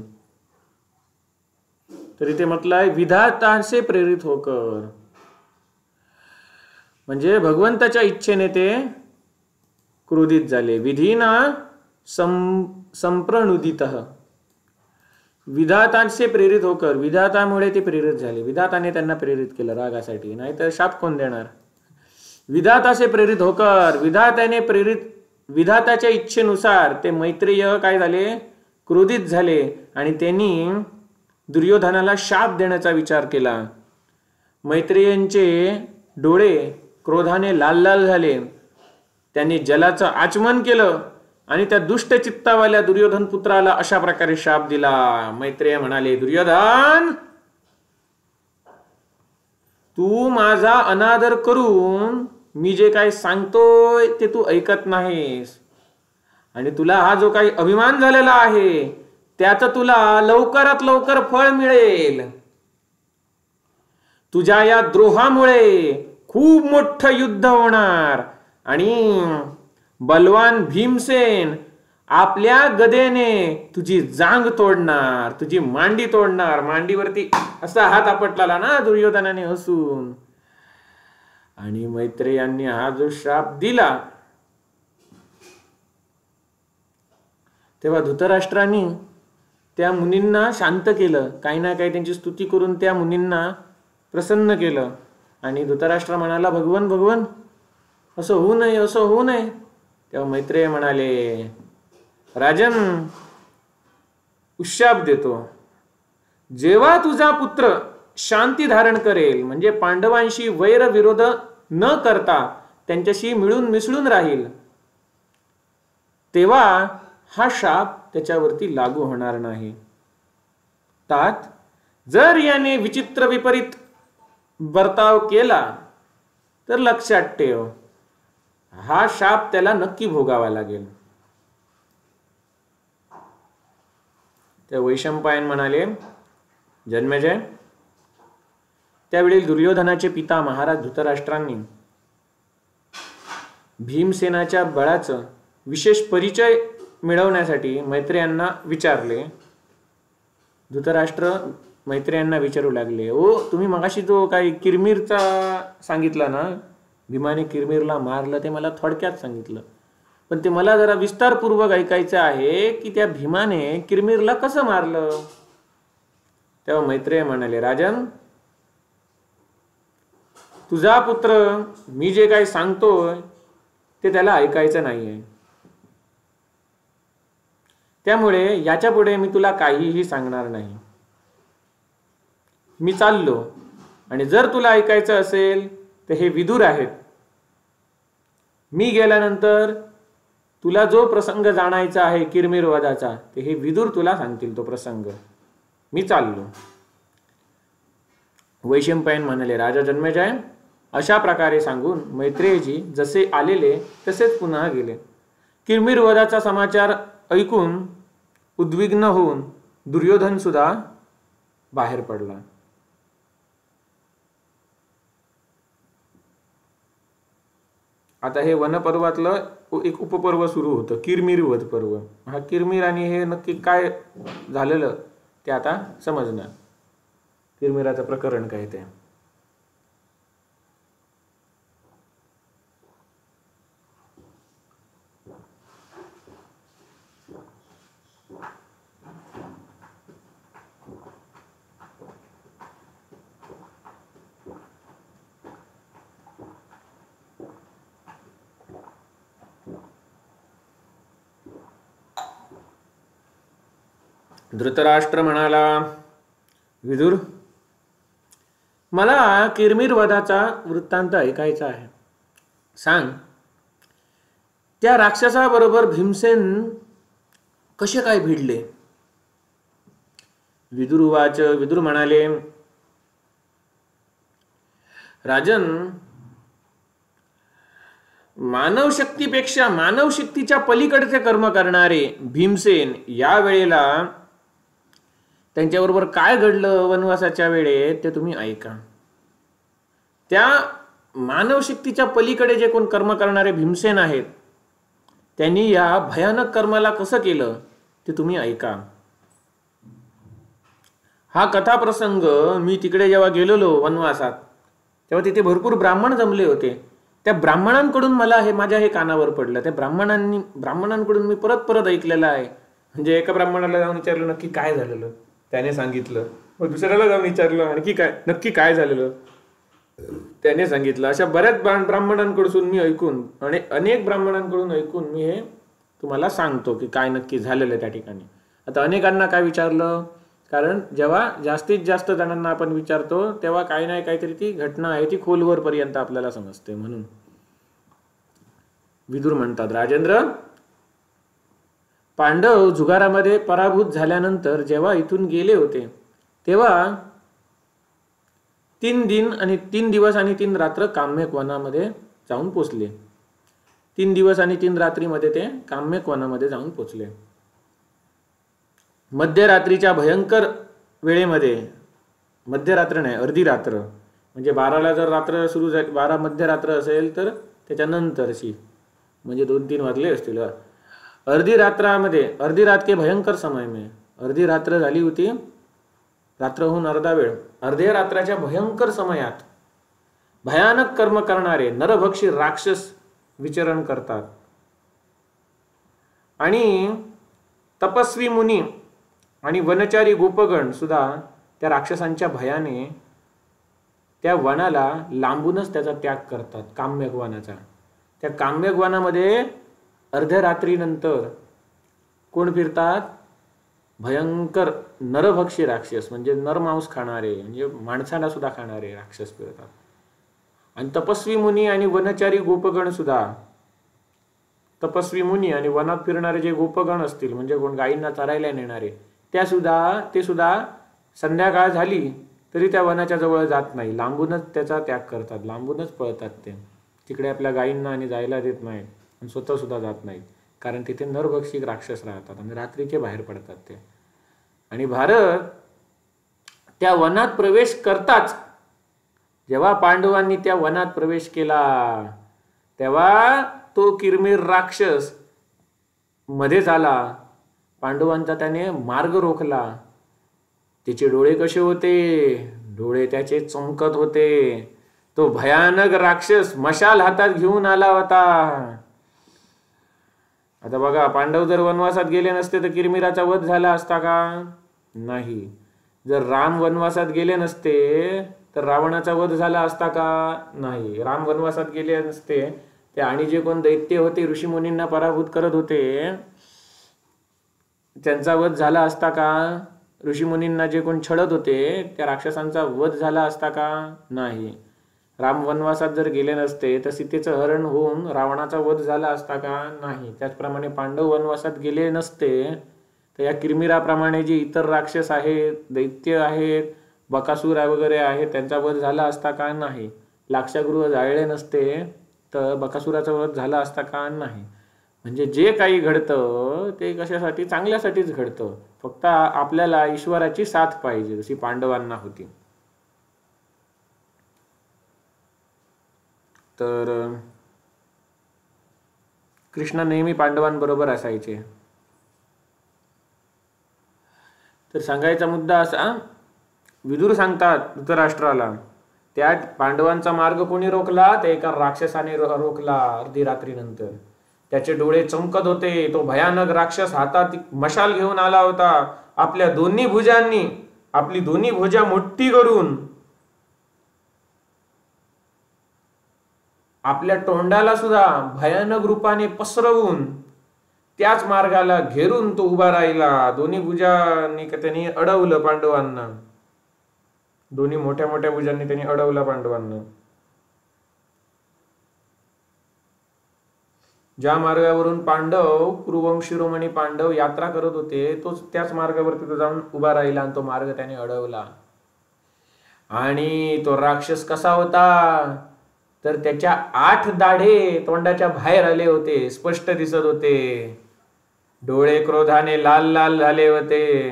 तरी ते म्हटलंय विधातांचे प्रेरित होकर, म्हणजे भगवंताच्या इच्छेने ते क्रोधित झाले. विधीना संप्रणुदितः, विधातांचे प्रेरित होकर, विधातामुळे ते प्रेरित झाले, विधाताने त्यांना प्रेरित केलं रागासाठी, नाहीतर शाप कोण देणार? विधाताचे प्रेरित होकर, विधाताच्या इच्छेनुसार ते मैत्रेय काय झाले, क्रोधित झाले आणि त्यांनी दुर्योधनाला शाप देण्याचा विचार केला. मैत्रेयांचे डोळे क्रोधाने लाल लाल झाले, त्यांनी जलाचं आचमन केलं आणि त्या दुष्ट चित्तावाल्या दुर्योधन पुत्राला अशा प्रकारे शाप दिला. मैत्रेय म्हणाले, दुर्योधन तू माझा अनादर करून मी जे काही सांगतोय ते तू ऐकत नाहीस आणि तुला हा जो काही अभिमान झालेला आहे त्याचं तुला लवकरात लवकर फळ मिळेल. तुझ्या या द्रोहामुळे खूप मोठं युद्ध होणार आणि बलवान भीमसेन आपल्या गदेने तुझी जांग तोडणार, तुझी मांडी तोडणार. मांडीवरती असा हात आपटला ना दुर्योधनाने हसून. आणि मैत्रेयांनी हा जो श्राप दिला तेव्हा धृतराष्ट्रांनी त्या मुनींना शांत केलं, काही ना काही त्यांची स्तुती करून त्या मुनींना प्रसन्न केलं. आणि धृतराष्ट्र म्हणाला, भगवन भगवन असं होऊ नये, असं होऊ नये. तेव्हा मैत्रेय म्हणाले, राजन उशाप देतो, जेव्हा तुझा पुत्र शांती धारण करेल, म्हणजे पांडवांशी वैर विरोध न करता त्यांच्याशी मिळून मिसळून राहील, तेव्हा हा शाप त्याच्यावरती लागू होणार नाही. तात जर याने विचित्र विपरीत वर्ताव केला तर लक्षात ठेव, हा शाप त्याला नक्की भोगावा लागेल. त्या वैशंपायन म्हणाले, जन्मेजय, त्यावेळी दुर्योधनाचे पिता महाराज धृतराष्ट्रांनी भीमसेनाच्या बळाचं विशेष परिचय मिळवण्यासाठी मैत्रेयांना विचारले. धृतराष्ट्र मैत्रेयांना विचारू लागले, ओ तुम्ही मगाशी जो काही किरमीरचा सांगितला ना, भीमाने किरमीरला मारलं, ते मला थोडक्यात सांगितलं, पण ते मला जरा विस्तारपूर्वक ऐकायचं आहे की त्या भीमाने किरमीरला कसं मारलं. तेव्हा मैत्रेय म्हणाले, राजन तुझा पुत्र मी जे काही सांगतोय ते त्याला ऐकायचं नाहीये, त्यामुळे याच्या पुढे मी तुला काहीही सांगणार नाही. मी चाललो, आणि जर तुला ऐकायचं असेल तर हे विदुर आहेत, मी गेल्यानंतर तुला जो प्रसंग जाणायचा आहे किरमीर वधाचा, ते हे विदुर तुला सांगतील तो प्रसंग. मी चाललो. वैशंपायन म्हणाले, राजा जन्मेजय, अशा प्रकारे सांगून मैत्रेयजी जसे आलेले तसेच पुन्हा गेले. किरमीर वधाचा समाचार ऐकून उद्विग्न होऊन दुर्योधन सुद्धा बाहेर पडला. आता हे वनपर्वातलं एक उपपर्व सुरू होतं, किरमीर वध पर्व. हा किरमीर आणि हे नक्की काय झालेलं ते आता समजणार. किरमीराचं प्रकरण काय ते. धृतराष्ट्र म्हणाला, विदुर, मला किरमीर वधाचा वृत्तांत ऐकायचा आहे. सांग, त्या राक्षसाबरोबर भीमसेन कसे काय भिडले. विदुर म्हणाले, राजन, मानव शक्तीपेक्षा मानव शक्तीच्या पलीकडचे कर्म करणारे भीमसेन या वेळेला त्यांच्याबरोबर काय घडलं वनवासाच्या वेळेत ते तुम्ही ऐका. त्या मानवशक्तीच्या पलीकडे जे कोण कर्म करणारे भीमसेन आहेत त्यांनी या भयानक कर्माला कसं केलं ते तुम्ही ऐका. हा कथाप्रसंग मी तिकडे जेव्हा गेलेलो वनवासात तेव्हा तिथे भरपूर ब्राह्मण जमले होते. त्या ब्राह्मणांकडून मला माझ्या हे कानावर पडलं. त्या ब्राह्मणांकडून मी परत ऐकलेलं आहे. म्हणजे एका ब्राह्मणाला जाऊन विचारलं नक्की काय झालेलं, त्याने सांगितलं. मग दुसऱ्याला जाऊन विचारलं आणखी काय नक्की काय झालेलं, त्याने सांगितलं. अशा बऱ्याच ब्राह्मणांकडून मी ऐकून आणि अनेक ब्राह्मणांकडून ऐकून मी हे तुम्हाला सांगतो की काय नक्की झालेलं त्या ठिकाणी. आता अनेकांना काय विचारलं, कारण जेव्हा जास्तीत जास्त जणांना आपण विचारतो तेव्हा काही नाही काहीतरी ती घटना आहे ती खोलवर पर्यंत आपल्याला समजते. म्हणून विदुर म्हणतात, राजेंद्र, पांडव जुगारामध्ये पराभूत झाल्यानंतर जेव्हा इथून गेले होते तेव्हा 3 दिवस आणि 3 रात्र काम्यक वनामध्ये जाऊन पोचले. 3 दिवस आणि 3 रात्रीमध्ये ते काम्यक वनामध्ये जाऊन पोचले. मध्यरात्रीच्या भयंकर वेळेमध्ये, मध्यरात्र नाही अर्धी रात्र, म्हणजे 12ला जर रात्र सुरू झाली, 12 मध्यरात्र असेल तर त्याच्यानंतरची म्हणजे 2-3 वाजले असतील. अर्धी रात्रामध्ये, अर्धी रात के भयंकर समय में, अर्धी रात्र झाली होती, रात्रहून अर्धा वेळ, अर्ध्या रात्राच्या भयंकर समयात भयानक कर्म करणारे नरभक्षी राक्षस विचरण करतात. आणि तपस्वी मुनी आणि वनचारी गोपगण सुद्धा त्या राक्षसांच्या भयाने त्या वनाला लांबूनच त्याचा त्याग करतात, काम्यक वनाचा. त्या काम्यक वनामध्ये अर्ध्या रात्रीनंतर कोण फिरतात? भयंकर नरभक्षी राक्षस, म्हणजे नरमांस खाणारे, म्हणजे माणसाला सुद्धा खाणारे राक्षस फिरतात. आणि तपस्वी मुनी आणि वनचारी गोपगण सुद्धा, तपस्वी मुनी आणि वनात फिरणारे जे गोपगण असतील, म्हणजे कोण गायींना चरायला नेणारे, ते सुद्धा संध्याकाळ झाली तरी त्या वनाच्या जवळ जात नाही, लांबूनच त्याचा त्याग करतात, लांबूनच पळतात. ते तिकडे आपल्या गायींना आणि जायला देत नाहीत आणि स्वतः सुद्धा जात नाहीत, कारण तिथे नरभक्षी राक्षस राहतात आणि रात्रीचे बाहेर पडतात ते. आणि भारत त्या वनात प्रवेश करताच, जेव्हा पांडवांनी त्या वनात प्रवेश केला तेव्हा तो किरमिर राक्षस मध्येच आला. पांडवांचा त्याने मार्ग रोखला. त्याचे डोळे कसे होते? डोळे त्याचे चमकत होते. तो भयानक राक्षस मशाल हातात घेऊन आला होता. आता बघा, पांडव जर वनवासात गेले नसते तर किरमिराचा वध झाला असता का? नाही. जर राम वनवासात गेले नसते तर रावणाचा वध झाला असता का? नाही. राम वनवासात गेले नसते ते आणि जे कोण दैत्य होते, ऋषीमुनींना पराभूत करत होते, त्यांचा वध झाला असता का? ऋषीमुनींना जे कोण छळत होते त्या राक्षसांचा वध झाला असता का? नाही. राम वनवासात जर गेले नसते तर सीतेचं हरण होऊन रावणाचा वध झाला असता का? नाही. त्याचप्रमाणे पांडव वनवासात गेले नसते तर या किरमिराप्रमाणे जे इतर राक्षस आहेत, दैत्य आहेत, बकासूर वगैरे आहेत, त्यांचा वध झाला असता का? नाही. लाक्षागृह जाळले नसते तर बकासुराचा वध झाला असता का? नाही. म्हणजे जे काही घडतं ते कशासाठी? चांगल्यासाठीच घडतं. फक्त आपल्याला ईश्वराची साथ पाहिजे, जशी पांडवांना होती. तर कृष्ण नेहमी पांडवांबरोबर असायचे. तर सांगायचा मुद्दा असा, विदुर सांगतात धृतराष्ट्राला, त्या पांडवांचा मार्ग कोणी रोखला? ते एका राक्षसाने रोखला अर्धी रात्रीनंतर. त्याचे डोळे चमकत होते. तो भयानक राक्षस हातात मशाल घेऊन आला होता. आपल्या दोन्ही भुजांनी आपली दोन्ही भुजा मोठी करून आपल्या तोंडाला सुद्धा भयानक रूपाने पसरवून त्याच मार्गाला घेरून तो उभा राहिला. दोन्ही भुजांनी त्यांनी अडवलं पांडवांना. दोन्ही मोठ्या मोठ्या भुजांनी त्यांनी अडवलं पांडवांना. ज्या मार्गावरून पांडव, कुरुवंश शिरोमणी पांडव यात्रा करत होते, तोच त्याच मार्गावरती तो जाऊन उभा राहिला आणि तो मार्ग त्याने अडवला. आणि तो राक्षस कसा होता? तर त्याच्या 8 दाढे तोंडाच्या बाहेर आले होते, स्पष्ट दिसत होते. डोळे क्रोधाने लाल लाल झाले होते.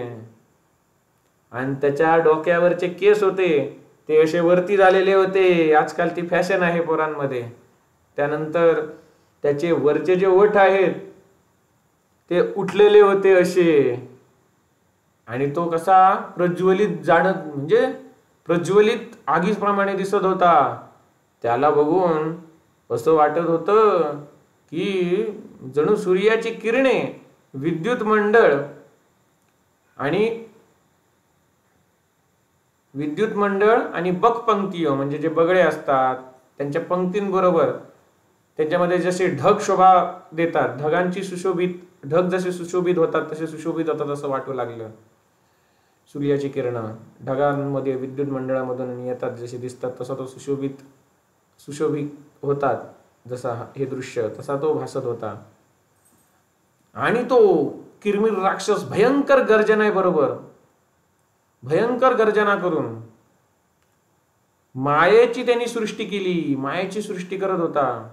आणि त्याच्या डोक्यावरचे केस होते ते असे वरती झालेले होते. आजकाल ती फॅशन आहे पोरांमध्ये. त्यानंतर त्याचे वरचे जे ओठ आहेत ते उठलेले होते असे. आणि तो कसा प्रज्वलित जाणत, म्हणजे प्रज्वलित आगीप्रमाणे दिसत होता. त्याला बघून असं वाटत होतं की जणू सूर्याची किरणे, विद्युत मंडळ आणि बकपंक्तीय, म्हणजे जे बगळे असतात त्यांच्या पंक्तींबरोबर त्यांच्यामध्ये जसे ढग शोभा देतात, ढगांची सुशोभित, ढग जसे सुशोभित होतात तसे सुशोभित होतात असं वाटू लागलं. सूर्याची किरणं ढगांमध्ये, विद्युत मंडळामधून येतात, जसे दिसतात तसा तो सुशोभित होतात. जसा हे दृश्य तसा तो भासत होता. आणि तो किरमिर राक्षस भयंकर गर्जनेबरोबर, भयंकर गर्जना करून मायेची त्यांनी सृष्टी केली. मायेची सृष्टी करत होता.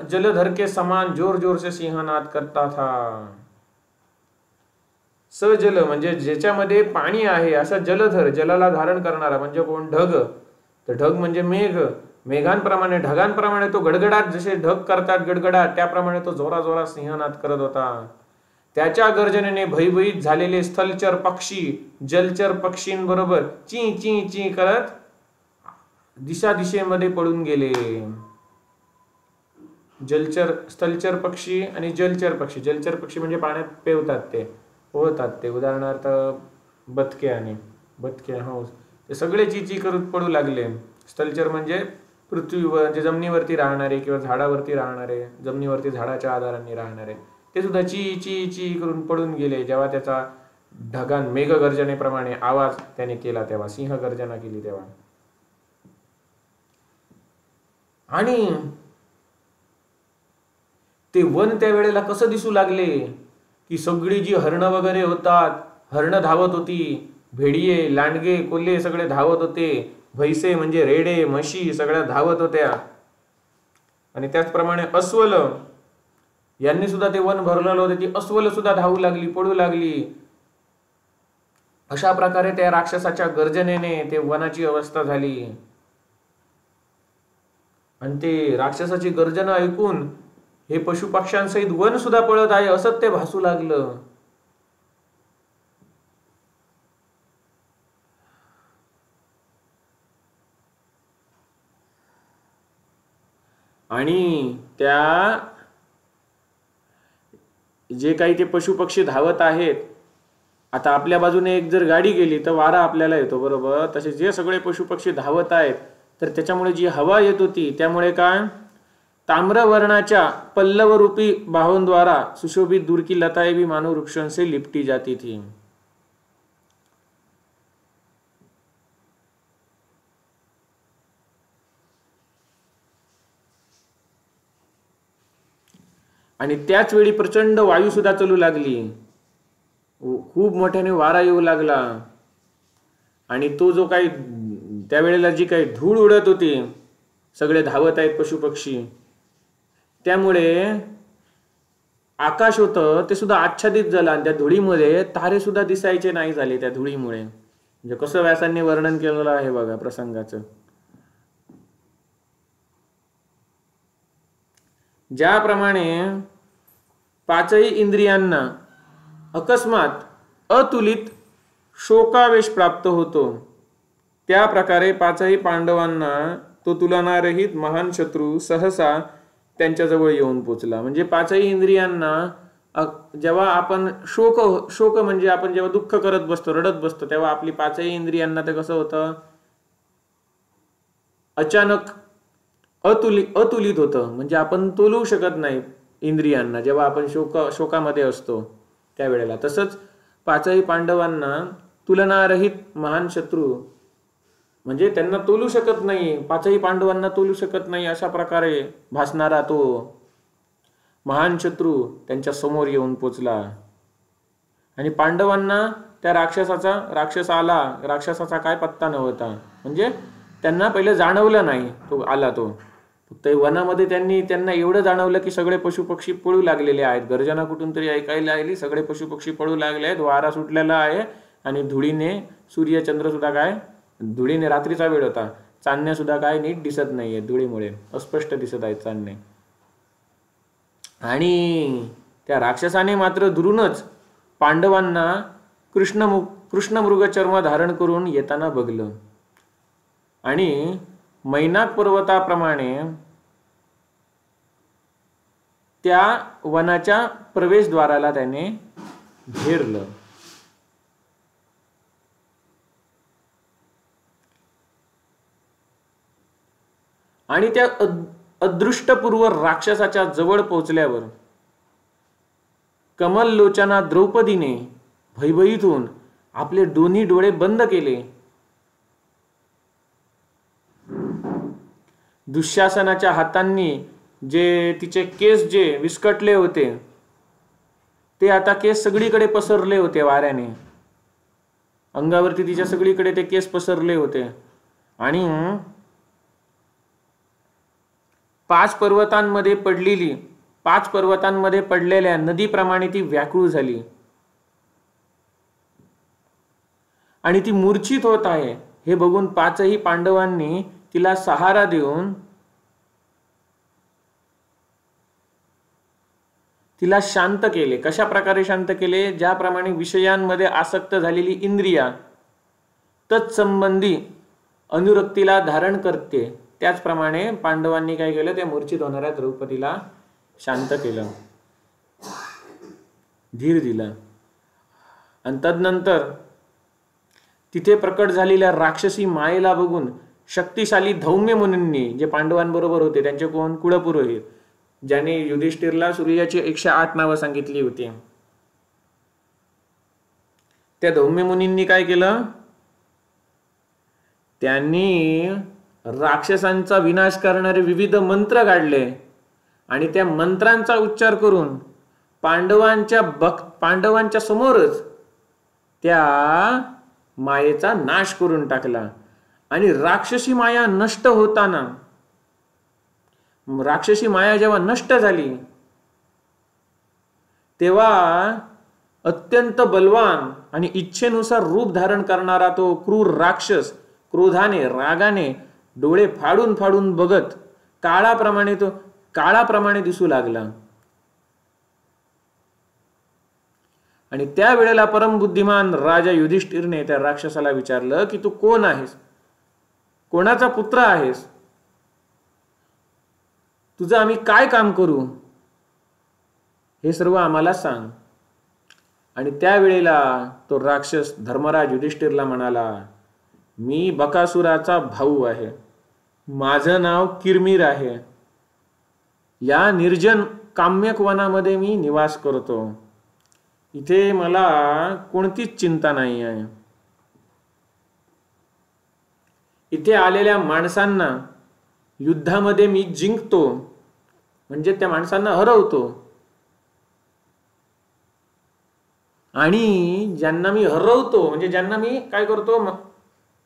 जलधर के समान जोर जोर से सिंहनाद करता था. सजल म्हणजे ज्याच्यामध्ये पाणी आहे असा जलधर, जलाला धारण करणारा म्हणजे कोण? ढग. तर ढग म्हणजे मेघ. मेघांप्रमाणे, ढगांप्रमाणे तो गडगडाट, जसे ढग करतात गडगडाट, त्याप्रमाणे तो जोरा जोरा सिंहनाद करत होता. त्याच्या गर्जनेने भयभीत झालेले स्थलचर पक्षी जलचर पक्षींबरोबर ची ची ची करत दिशेमध्ये पळून गेले. जलचर, स्थलचर पक्षी आणि जलचर पक्षी. जलचर पक्षी म्हणजे पाण्यात पोहतात ते, उदाहरणार्थ बदके हो, ते सगळे ची करत पडू लागले. स्थलचर म्हणजे पृथ्वीवर जे जमिनीवरती राहणारे किंवा झाडावरती राहणारे, जमिनीवरती झाडाच्या आधाराने राहणारे, ते सुद्धा ची करून पडून गेले. जेव्हा त्याचा ढगान मेघगर्जनेप्रमाणे आवाज त्याने केला, तेव्हा सिंह गर्जना केली तेव्हा. आणि ते वन त्या वेळेला कसं दिसू लागले की सगळी जी हरणं वगैरे होतात, हरणं धावत होती, भेडिये, लांडगे, कोल्हे सगळे धावत होते, म्हैसे म्हणजे रेडे, म्हशी सगळ्या धावत होत्या. आणि त्याचप्रमाणे अस्वल यांनी सुद्धा ते वन भरलेलं होतं, ती अस्वल सुद्धा धावू लागली, पडू लागली. अशा प्रकारे त्या राक्षसाच्या गर्जनेने ते वनाची अवस्था झाली. आणि ते राक्षसाची गर्जना ऐकून हे पशुपक्ष्यांसहित वन सुद्धा पळत आहे असं ते भासू लागलं. आणि त्या जे काही ते पशुपक्षी धावत आहेत, आता आपल्या बाजूने एक जर गाडी गेली तर वारा आपल्याला येतो, बरोबर. तसे जे सगळे पशुपक्षी धावत आहेत, तर त्याच्यामुळे जी हवा येत होती, त्यामुळे काय, ताम्रवर्णाच्या पल्लवरूपी बाहोंद्वारा सुशोभित दूर की लताएं भी मानो वृक्षों से लिपटी जाती थी. आणि त्याच वेळी प्रचंड वायू सुद्धा चालू लागली, खूप मोठ्याने वारा येऊ लागला. आणि तो जो काही त्यावेळेला जी काही धूळ उडत होती, सगळे धावत आहेत पशुपक्षी, त्यामुळे आकाश होतं ते सुद्धा आच्छादित झालं. आणि त्या धुळीमध्ये तारे सुद्धा दिसायचे नाही झाले त्या धुळीमुळे. म्हणजे कसं व्यासांनी वर्णन केलेलं आहे बघा प्रसंगाचं. ज्याप्रमाणे पाचही इंद्रियांना अकस्मात अतुलित शोकावेश प्राप्त होतो, त्या प्रकारे पाचही पांडवांना तो तुलनारहित महान शत्रू सहसा त्यांच्याजवळ येऊन पोचला. म्हणजे पाचही इंद्रियांना जेव्हा आपण शोक म्हणजे आपण जेव्हा दुःख करत बसतो, रडत बसतो, तेव्हा आपली पाचही इंद्रियांना ते कसं होतं, अचानक अतुलित होतं. म्हणजे आपण तोलू शकत नाही इंद्रियांना जेव्हा आपण शोकामध्ये असतो त्यावेळेला. तसंच पाचही पांडवांना तुलनारहित महान शत्रू म्हणजे त्यांना तोलू शकत नाही, पाचही पांडवांना तोलू शकत नाही अशा प्रकारे भासणारा तो महान शत्रू त्यांच्या समोर येऊन पोचला. आणि पांडवांना त्या राक्षसाचा काय पत्ता नव्हता. म्हणजे त्यांना पहिले जाणवलं नाही तो आला. तो फक्त वनामध्ये त्यांना एवढं जाणवलं की सगळे पशुपक्षी पळू लागलेले आहेत, गर्जना कुठून तरी ऐकायला आली, सगळे पशुपक्षी पळू लागले आहेत, वारा सुटलेला आहे. आणि धुळीने सूर्यचंद्र सुद्धा काय, धुळीने रात्रीचा वेळ होता, चांदण्या सुद्धा काय नीट दिसत नाहीये, धुळीमुळे अस्पष्ट दिसत आहेत चांदणे. आणि त्या राक्षसाने मात्र दुरूनच पांडवांना कृष्ण मृगचर्म धारण करून येताना बघलं. आणि मैनाक पर्वताप्रमाणे त्या वनाच्या प्रवेशद्वाराला त्याने घेरलं. आणि त्या अदृष्टपूर्व राक्षसाच्या जवळ पोहोचल्यावर कमललोचना द्रौपदीने भयभीत आपले दोन्ही डोळे बंद केले. दुःशासनाच्या हातांनी जे तिचे केस जे विस्कटले होते ते आता केस सगळीकडे पसरले होते वाऱ्याने, अंगावरती तिच्या सगळीकडे ते केस पसरले होते. आणि 5 पर्वतांमध्ये पडलेल्या नदीप्रमाणे ती व्याकुळ झाली. आणि ती मूर्छित होत आहे हे बघून पाचही पांडवांनी तिला सहारा देऊन तिला शांत केले. कशा प्रकारे शांत केले? ज्याप्रमाणे विषयांमध्ये आसक्त झालेली इंद्रिया तत्संबंधी अनुरक्तीला धारण करते, त्याचप्रमाणे पांडवांनी काय केलं, त्या मूर्छित होणाऱ्या द्रौपदीला शांत केलं, धीर दिला. आणि तदनंतर तिथे प्रकट झालेल्या राक्षसी मायेला बघून शक्तिशाली धौम्य मुनींनी, जे पांडवांबरोबर होते, त्यांचे कोण, कुळपुरोहित, ज्याने युधिष्ठिरला सूर्याची 108 नावं सांगितली होती, त्या धौम्य मुनींनी काय केलं, त्यांनी राक्षसांचा विनाश करणारे विविध मंत्र काढले आणि त्या मंत्रांचा उच्चार करून पांडवांच्या समोरच त्या मायेचा नाश करून टाकला. आणि राक्षसी माया नष्ट होताना, राक्षसी माया जेव्हा नष्ट झाली तेव्हा अत्यंत बलवान आणि इच्छेनुसार रूप धारण करणारा तो क्रूर राक्षस क्रोधाने रागाने डोळे फाडून फाडून बघत काळाप्रमाणे दिसू लागला. आणि त्यावेळेला परमबुद्धिमान राजा युधिष्ठिरने त्या राक्षसाला विचारलं की तू कोण आहेस, कोणाचा पुत्र आहेस, तुझं आम्ही काय काम करू, हे सर्व आम्हाला सांग. आणि त्यावेळेला तो राक्षस धर्मराज युधिष्ठिरला म्हणाला, मी बकासुराचा भाऊ आहे, माझं नाव किरमिर आहे, या निर्जन काम्यक वनामध्ये मी निवास करतो, इथे मला कोणतीच चिंता नाही आहे. इथे आलेल्या माणसांना युद्धामध्ये मी जिंकतो, म्हणजे त्या माणसांना हरवतो, आणि ज्यांना मी हरवतो, म्हणजे ज्यांना मी काय करतो,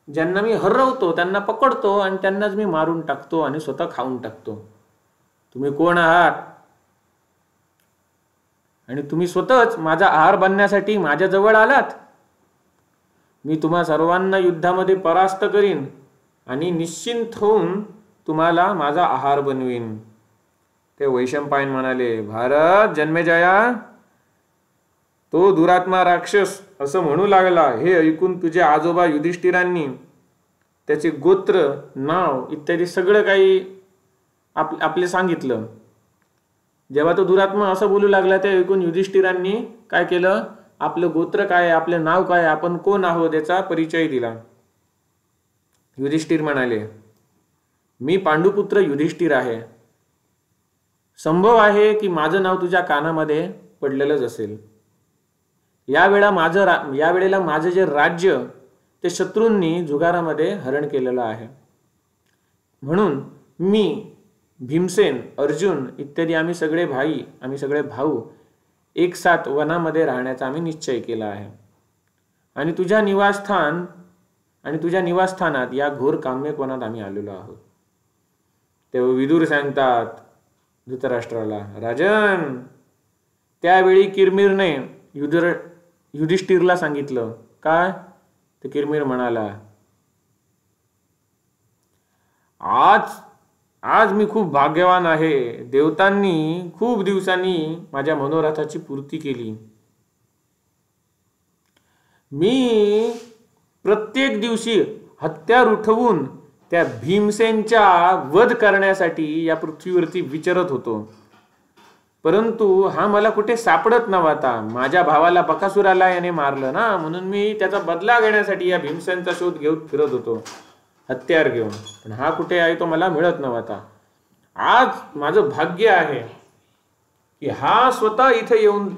ज्यांना मी हरवतो त्यांना पकडतो आणि त्यांनाच मी मारून टाकतो आणि स्वतः खाऊन टाकतो. तुम्ही कोण आहात, आणि तुम्ही स्वतःच माझा आहार बनण्यासाठी माझ्या जवळ आलात. मी तुम्हा सर्वांना युद्धामध्ये परास्त करीन आणि निश्चिंत होऊन तुम्हाला माझा आहार बनवीन. ते वैशंपायन म्हणाले, भारत जन्मेजया, तो दुरात्मा राक्षस असं म्हणू लागला. हे ऐकून तुझे आजोबा युधिष्ठिरांनी त्याचे गोत्र, नाव इत्यादी सगळं काही आपले सांगितलं. जेव्हा तो दुरात्मा असं बोलू लागला ते ऐकून युधिष्ठिरांनी काय केलं, आपलं गोत्र काय, आपलं नाव काय, आपण कोण आहोत याचा परिचय दिला. युधिष्ठिर म्हणाले, मी पांडुपुत्र युधिष्ठिर आहे. संभव आहे की माझं नाव तुझ्या कानामध्ये पडलेलंच असेल. यावेळेला माझं जे राज्य ते शत्रूंनी जुगारामध्ये हरण केलेलं आहे, म्हणून मी, भीमसेन, अर्जुन इत्यादी आम्ही सगळे भाऊ एक साथ वनामध्ये राहण्याचा आम्ही निश्चय केला आहे. आणि तुझ्या निवासस्थानात या घोर काम्यक वनात आम्ही आलेलो आहोत. तेव्हा विदुर सांगतात धृतराष्ट्राला, राजन, त्यावेळी किरमिरने युधिष्ठिरला सांगितलं काय. तर किरमिर म्हणाला, आज मी खूप भाग्यवान आहे. देवतांनी खूप दिवसांनी माझ्या मनोरथाची पूर्ती केली. मी प्रत्येक दिवशी हत्यार उठवून त्या भीमसेनच्या वध करण्यासाठी या पृथ्वीवरती विचरत होतो, परंतु हा मला कुठे सापडत नव्हता. माझ्या भावाला बकासुराला याने मारलं ना, म्हणून मी त्याचा बदला घेण्यासाठी या भीमसेनचा शोध घेऊन फिरत होतो हत्यार घेऊन, पण हा कुठे आहे तो मला मिळत नव्हता. आज माझं भाग्य आहे की हा स्वतः इथे येऊन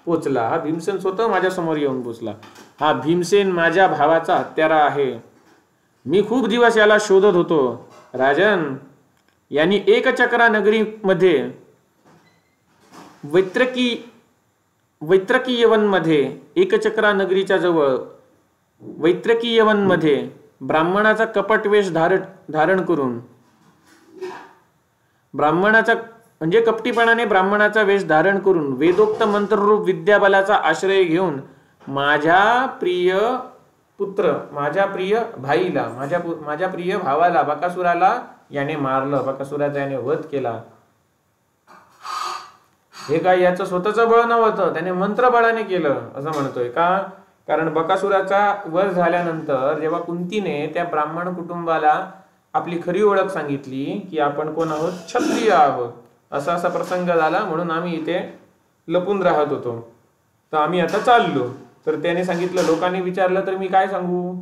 पोचला. हा भीमसेन स्वतः माझ्या समोर येऊन पोचला. हा भीमसेन माझ्या भावाचा हत्यारा आहे. मी खूप दिवस याला शोधत होतो. राजन, यांनी एकचक्रा नगरीमध्ये वैत्रकीयवनमध्ये, एकचक्रा नगरीच्या जवळ वैत्रकीयवनमध्ये ब्राह्मणाचा कपटवेश धारण करून, ब्राह्मणाचा म्हणजे कपटीपणाने ब्राह्मणाचा वेश धारण करून वेदोक्त मंत्ररूप विद्याबलाचा आश्रय घेऊन माझ्या प्रिय पुत्र, माझ्या प्रिय भाईला, माझ्या प्रिय भावाला बकासुराला याने मारलं, बकासुराचा याने वध केला. हे काय याचं स्वतःचं बळ नव्हतं, त्याने मंत्रबळाने केलं असं म्हणतोय. का कारण बकासुराचा वध झाल्यानंतर जेव्हा कुंतीने त्या ब्राह्मण कुटुंबाला आपली खरी ओळख सांगितली की आपण कोण आहोत, क्षत्रिय आहोत, असा असा प्रसंग झाला म्हणून आम्ही इथे लपून राहत होतो, तर आम्ही आता चाललो. तर त्याने सांगितलं, लोकांनी विचारलं तर मी काय सांगू.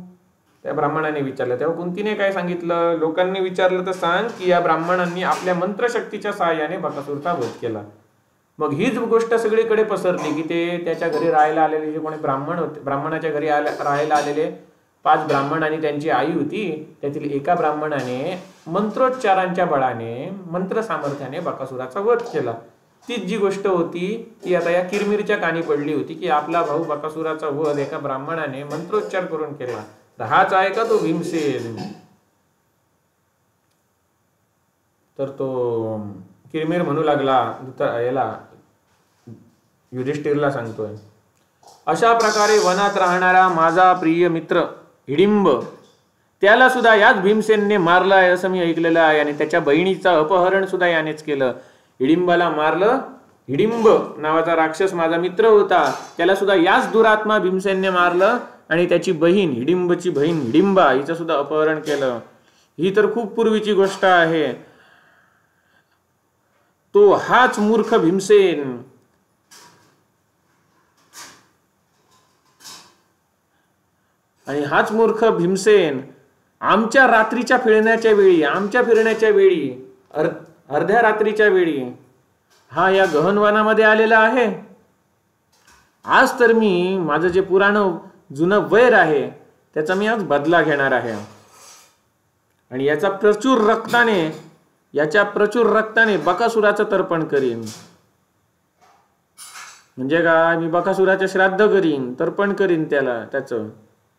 त्या ब्राह्मणाने विचारलं तेव्हा कुंतीने काय सांगितलं, लोकांनी विचारलं तर सांग की या ब्राह्मणांनी आपल्या मंत्रशक्तीच्या सहाय्याने बकासूरचा वध केला. मग हीच गोष्ट सगळीकडे पसरली की ते त्याच्या घरी राहायला आलेले जे कोणी ब्राह्मण होते, ब्राह्मणाच्या घरी राहायला आलेले 5 ब्राह्मण आणि त्यांची आई होती, त्यातील एका ब्राह्मणाने मंत्रोच्चारांच्या बळाने, मंत्र सामर्थ्याने बकासुराचा वध केला. तीच जी गोष्ट होती ती आता या किरमिरच्या कानी पडली होती की आपला भाऊ बकासुराचा वध एका ब्राह्मणाने मंत्रोच्चार करून केला. हाच आहे का तो भीमसेन. तर तो किरमिर म्हणू लागला, याला युधिष्ठिरला सांगतोय, अशा प्रकारे वनात राहणारा माझा प्रिय मित्र हिडिंब, त्याला सुद्धा याच भीमसेनने मारलं आहे असं मी ऐकलेलं आहे, आणि त्याच्या बहिणीचं अपहरण सुद्धा यानेच केलं. हिडिंबाला मारलं. हिडिंब नावाचा राक्षस माझा मित्र होता, त्याला सुद्धा याच दुरात्मा भीमसेनने मारलं, आणि त्याची बहीण हिडिंबची बहीण हिडिंबा हिचं सुद्धा अपहरण केलं. ही तर खूप पूर्वीची गोष्ट आहे. तो हाच मूर्ख भीमसेन आणि हाच मूर्ख भीमसेन आमच्या रात्रीच्या फिरण्याच्या वेळी, अर्ध्या रात्रीच्या वेळी हा या गहनवनामध्ये आलेला आहे. आज तर मी माझं जे पुराणं जुनं वैर आहे त्याचा मी आज बदला घेणार आहे, आणि याच्या प्रचूर रक्ताने बकासुराचं तर्पण करीन. म्हणजे काय, मी बकासुराचे श्राद्ध करीन, तर्पण करीन त्याचं.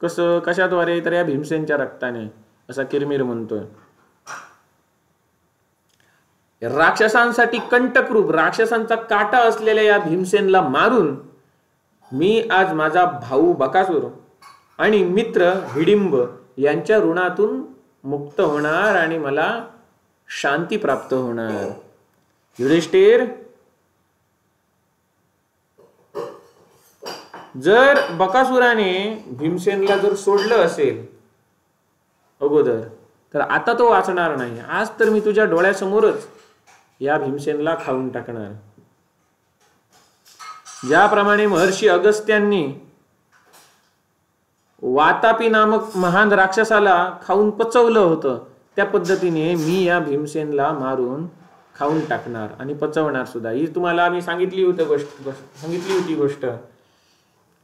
कसं, कशाद्वारे, तर या भीमसेनच्या रक्ताने, असा किरमिर म्हणतोय. राक्षसांसाठी कंटकरूप, राक्षसांचा काटा असलेल्या या भीमसेनला मारून मी आज माझा भाऊ बकासूर आणि मित्र हिडिंब यांच्या ऋणातून मुक्त होणार आणि मला शांती प्राप्त होणार. युधिष्ठिर, जर बकासुराने भीमसेनला जर सोडलं असेल अगोदर, तर आता तो वाचणार नाही. आज तर मी तुझ्या डोळ्यासमोरच या भीमसेनला खाऊन टाकणार. ज्याप्रमाणे महर्षी अगस्त्यांनी वातापी नामक महान राक्षसाला खाऊन पचवलं होतं, त्या पद्धतीने मी या भीमसेनला मारून खाऊन टाकणार आणि पचवणार सुद्धा. ही तुम्हाला मी सांगितली होती गोष्ट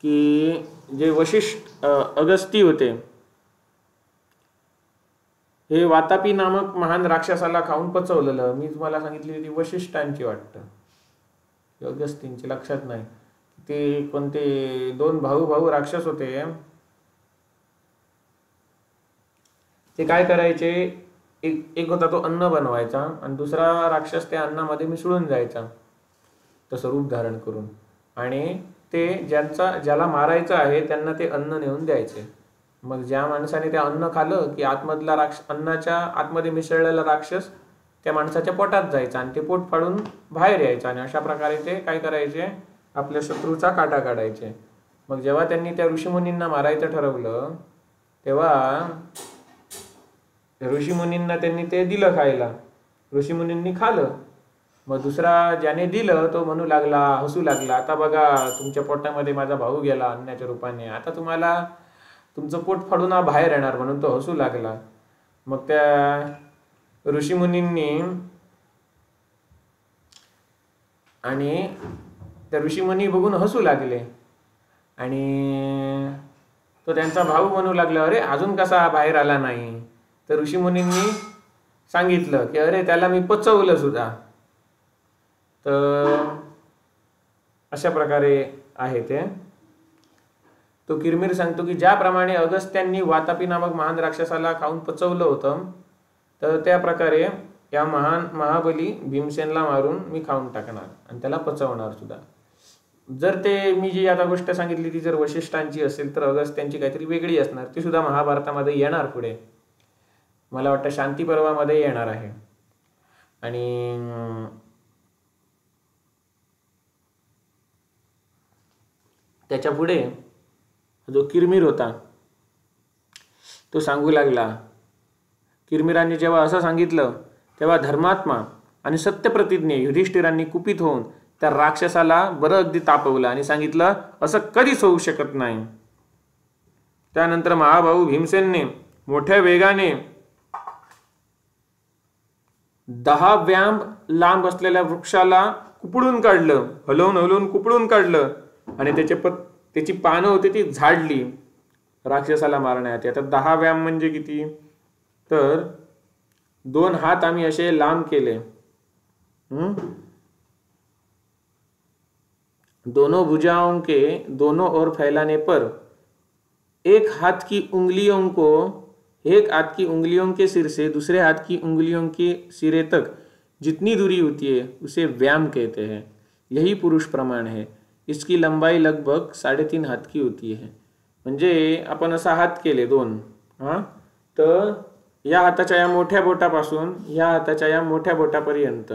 की जे वशिष्ठ अगस्ती होते, हे वातापी नामक महान राक्षसाला खाऊन पचवलेलं. मी तुम्हाला सांगितली होती वशिष्ठांची, वाटतं अगस्तींची, लक्षात नाही. ते कोणते 2 भाऊ राक्षस होते. ते काय करायचे, एक होता तो अन्न बनवायचा आणि दुसरा राक्षस त्या अन्नामध्ये मिसळून जायचा तसं रूप धारण करून, आणि ते ज्याला मारायचं आहे त्यांना ते अन्न नेऊन द्यायचे. मग ज्या माणसाने ते अन्न खाल्लं की आतमधला अन्नाच्या आतमध्ये मिसळलेला राक्षस त्या माणसाच्या पोटात जायचा आणि ते पोट फाडून बाहेर यायचं, आणि अशा प्रकारे ते काय करायचे, आपल्या शत्रूचा काटा काढायचे. मग जेव्हा त्यांनी त्या ऋषीमुनींना मारायचं ठरवलं तेव्हा ऋषीमुनींना त्यांनी ते दिलं खायला. ऋषीमुनींनी खाल्लं. मग दुसरा ज्याने दिलं तो म्हणू लागला, हसू लागला, आता बघा तुमच्या पोटामध्ये माझा भाऊ गेला अन्नाच्या रूपाने, आता तुम्हाला तुमचं पोट फाडून बाहेर येणार, म्हणून तो हसू लागला. मग त्या ऋषीमुनींनी आणि त्या ऋषीमुनी बघून हसू लागले, आणि तो त्यांचा भाऊ म्हणू लागला, अरे अजून कसा बाहेर आला नाही. तर ऋषीमुनींनी सांगितलं की अरे त्याला मी पचवलं सुद्धा. तर अशा प्रकारे आहे ते. तो किरमिर सांगतो की ज्याप्रमाणे अगस्त्यांनी वातापी नामक महान राक्षसाला खाऊन पचवलं होतं, तर त्या प्रकारे या महाबली भीमसेनला मारून मी खाऊन टाकणार आणि त्याला पचवणार सुद्धा. जर ते मी जी आता गोष्ट सांगितली ती जर वशिष्ठांची असेल तर अगस्त्यांची काहीतरी वेगळी असणार. ती सुद्धा महाभारतामध्ये येणार पुढे, मला वाटतं शांती पर्वामध्ये येणार आहे. आणि त्याच्या पुढे जो किरमिर होता तो सांगू लागला. किरमिरांनी जेव्हा असं सांगितलं तेव्हा धर्मात्मा आणि सत्यप्रतिज्ञ युधिष्ठिरांनी कुपित होऊन त्या राक्षसाला बरं अगदी तापवलं आणि सांगितलं असं कधीच होऊ शकत नाही. त्यानंतर महाभाऊ भीमसेनने मोठ्या वेगाने 10 व्याम लांब असलेल्या वृक्षाला कुपडून काढलं, हलवून हलवून कुपडून काढलं आणि त्याची पानं होती ती झाडली राक्षसाला मारण्यात. आता 10 व्याम म्हणजे किती, तर 2 हात आम्ही असे लांब केले. दोनों भुजाओं के दोनों ओर फैलाने पर एक हाथ की उंगलियों के सिर से दूसरे हाथ की उंगलियों के सिरे तक जितनी दूरी होती है उसे व्याम कहते हैं. यही पुरुष प्रमाण है. इसकी लंबाई लगभग 3.5 हात की होती है. म्हणजे आपण असा हात केले 2, तर या हाताच्या या मोठ्या बोटापासून या हाताच्या या मोठ्या बोटापर्यंत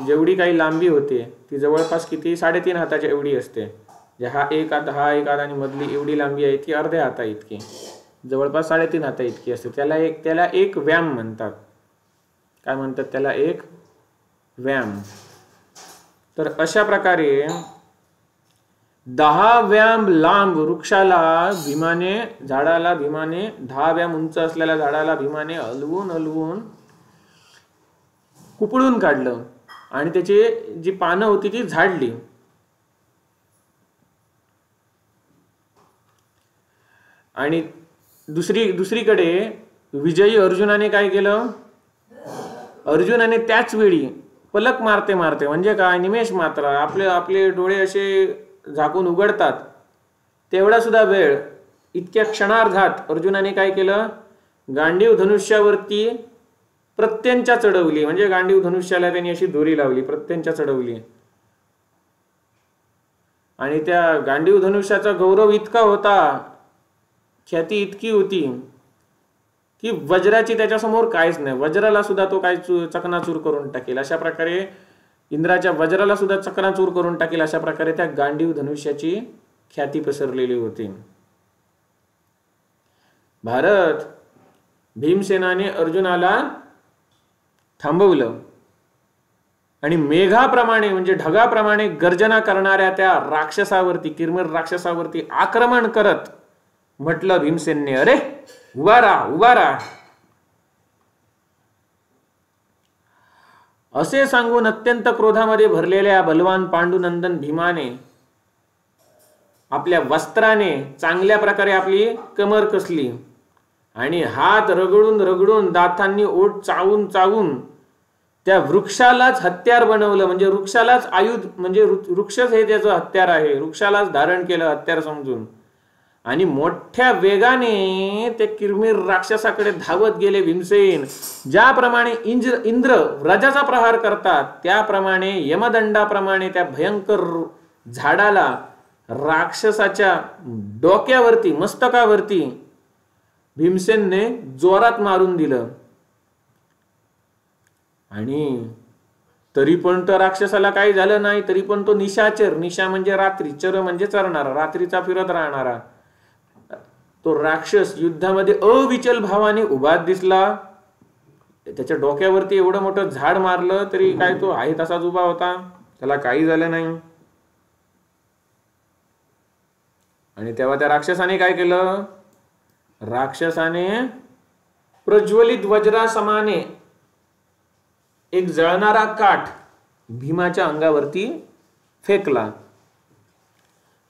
जेवढी काही लांबी होते ती जवळपास किती 3.5 हाताच्या एवढी असते. हा एक हात आणि मधली एवढी लांबी आहे ती अर्ध्या हाता इतकी, जवळपास 3.5 हाता इतकी असते. त्याला एक व्याम म्हणतात. काय म्हणतात त्याला? एक व्याम. तर अशा प्रकारे 10 व्याम लांब वृक्षाला झाडाला भीमाने 10 व्याम उंच असलेल्या झाडाला भीमाने हलवून कुपडून काढलं आणि त्याची जी पानं होती ती झाडली. आणि दुसरीकडे विजयी अर्जुनाने काय केलं? अर्जुनाने त्याच वेळी पलक मारते म्हणजे काय, निमेष मात्र आपले डोळे असे झाकून उघडतात तेवढा सुद्धा वेळ, इतक्या क्षणार्धात अर्जुनाने काय केलं? गांडीव धनुष्यावरती प्रत्यंचा चढवली. म्हणजे गांडीव धनुष्याला त्यांनी अशी दोरी लावली, प्रत्यंचा चढवली. आणि त्या गांडीव धनुष्याचा गौरव इतका होता, ख्याती इतकी होती की वज्राची त्याच्यासमोर काहीच नाही. वज्राला सुद्धा तो काय चकनाचूर करून टाकेल अशा प्रकारे, इंद्राच्या वज्राला सुद्धा चकनाचूर करून टाकेल अशा प्रकारे त्या गांडीव धनुष्याची ख्याती पसरलेली होती. भारत भीमसेनाने अर्जुनाला थांबवलं आणि मेघाप्रमाणे म्हणजे ढगाप्रमाणे गर्जना करणाऱ्या त्या राक्षसावरती, किरमिर राक्षसावरती आक्रमण करत म्हटलं भीमसेनने, अरे उभा राहा. असे सांगून अत्यंत क्रोधामध्ये भरलेल्या बलवान पांडुनंदन भीमाने आपल्या वस्त्राने चांगल्या प्रकारे आपली कमर कसली आणि हात रगडून दातांनी ओठ चावून त्या वृक्षालाच हत्यार बनवलं. म्हणजे वृक्षालाच आयुध, म्हणजे वृक्षच हे त्याचं हत्यार आहे, वृक्षालाच धारण केलं हत्यार समजून. आणि मोठ्या वेगाने ते किरमिर राक्षसाकडे धावत गेले भीमसेन. ज्याप्रमाणे इंद्र व्रजाचा प्रहार करतात त्याप्रमाणे यमदंडाप्रमाणे त्या भयंकर झाडाला राक्षसाच्या डोक्यावरती, मस्तकावरती भीमसेनने जोरात मारून दिलं. आणि तरी पण तर राक्षसाला काही झालं नाही. तरी पण तो निशा म्हणजे रात्री, चर म्हणजे चरणारा, रात्रीचा फिरत राहणारा तो राक्षस युद्धामध्ये अविचल भावाने उभाच दिसला. त्याच्या डोक्यावरती एवढं मोठं झाड मारलं तरी काय तो आहे तसाच उभा होता, त्याला काही झालं नाही. आणि तेव्हा त्या राक्षसाने काय केलं? राक्षसाने प्रज्वलित वज्रासमाने एक जळणारा काठ भीमाच्या अंगावरती फेकला.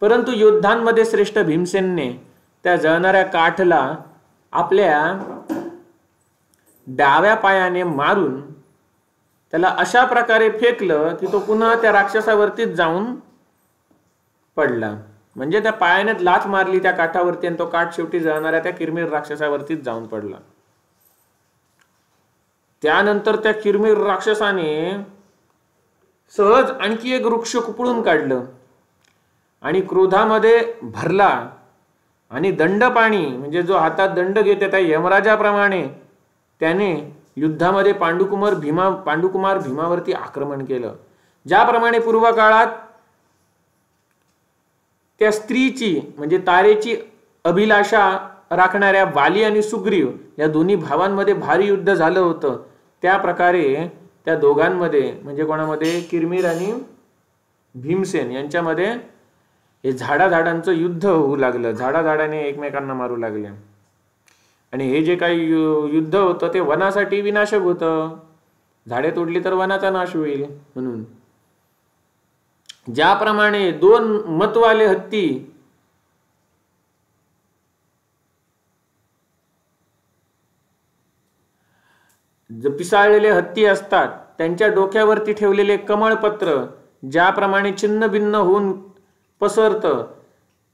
परंतु योद्धांमध्ये श्रेष्ठ भीमसेनने त्या जळणाऱ्या काठला आपल्या डाव्या पायाने मारून त्याला अशा प्रकारे फेकलं की तो पुन्हा त्या राक्षसावरतीच जाऊन पडला. म्हणजे त्या पायाने लाथ मारली त्या काठावरती आणि तो काठ शेवटी जळणाऱ्या त्या किरमिर राक्षसावरतीच जाऊन पडला. त्यानंतर त्या किरमिर राक्षसाने सहज आणखी एक वृक्ष कुपळून काढलं आणि क्रोधामध्ये भरला आणि दंडपाणी म्हणजे जो हातात दंड घेते त्या यमराजाप्रमाणे त्याने युद्धामध्ये पांडुकुमार भीमावरती आक्रमण केलं. ज्याप्रमाणे पूर्व काळात त्या स्त्रीची म्हणजे तारेची अभिलाषा राखणाऱ्या वाली आणि सुग्रीव या दोन्ही भावांमध्ये भारी युद्ध झालं होतं. त्या प्रकारे त्या दोघांमध्ये म्हणजे कोणामध्ये, किरमिर आणि भीमसेन यांच्यामध्ये हे झाडाझाडांचं युद्ध होऊ लागलं. झाडाझाडाने एकमेकांना मारू लागले. आणि हे जे काही युद्ध होतं ते वनासाठी विनाशक होतं. झाडे तोडली तर वनाचा नाश होईल. म्हणून ज्याप्रमाणे दोन मतवाले हत्ती पिसाळलेले हत्ती असतात, त्यांच्या डोक्यावरती ठेवलेले कमळपत्र ज्याप्रमाणे छिन्न भिन्न होऊन पसरतं,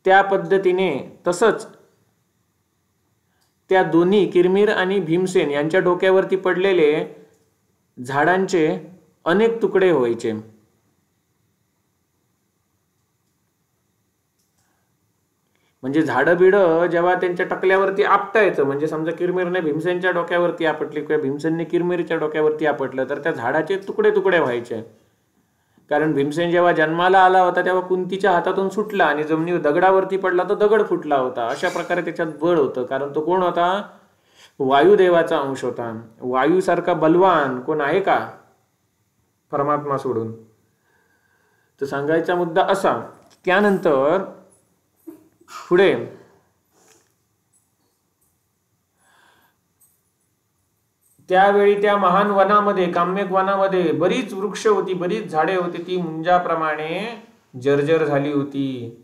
त्या पद्धतीने तसंच त्या दोन्ही किरमिर आणि भीमसेन यांच्या डोक्यावरती पडलेले झाडांचे अनेक तुकडे व्हायचे. म्हणजे झाडं बिडं जेव्हा त्यांच्या टकल्यावरती आपटायचं, म्हणजे समजा किरमिरने भीमसेनच्या डोक्यावरती आपटली किंवा भीमसेनने किरमिरच्या डोक्यावरती आपटलं तर त्या झाडाचे तुकडे तुकडे व्हायचे. कारण भीमसेन जेव्हा जन्माला आला होता तेव्हा कुंतीच्या हातातून सुटला आणि जमिनीवर दगडावरती पडला तर दगड फुटला होता. अशा प्रकारे त्याच्यात बळ होतं. कारण तो कोण होता, वायुदेवाचा अंश होता. वायूसारखा बलवान कोण आहे का परमात्मा सोडून. तर सांगायचा मुद्दा असा. त्यानंतर पुढे त्यावेळी त्या महान वनामध्ये, काम्यक वनामध्ये बरीच वृक्ष होती, बरीच झाडे होती. ती मुंजाप्रमाणे जर्जर झाली होती.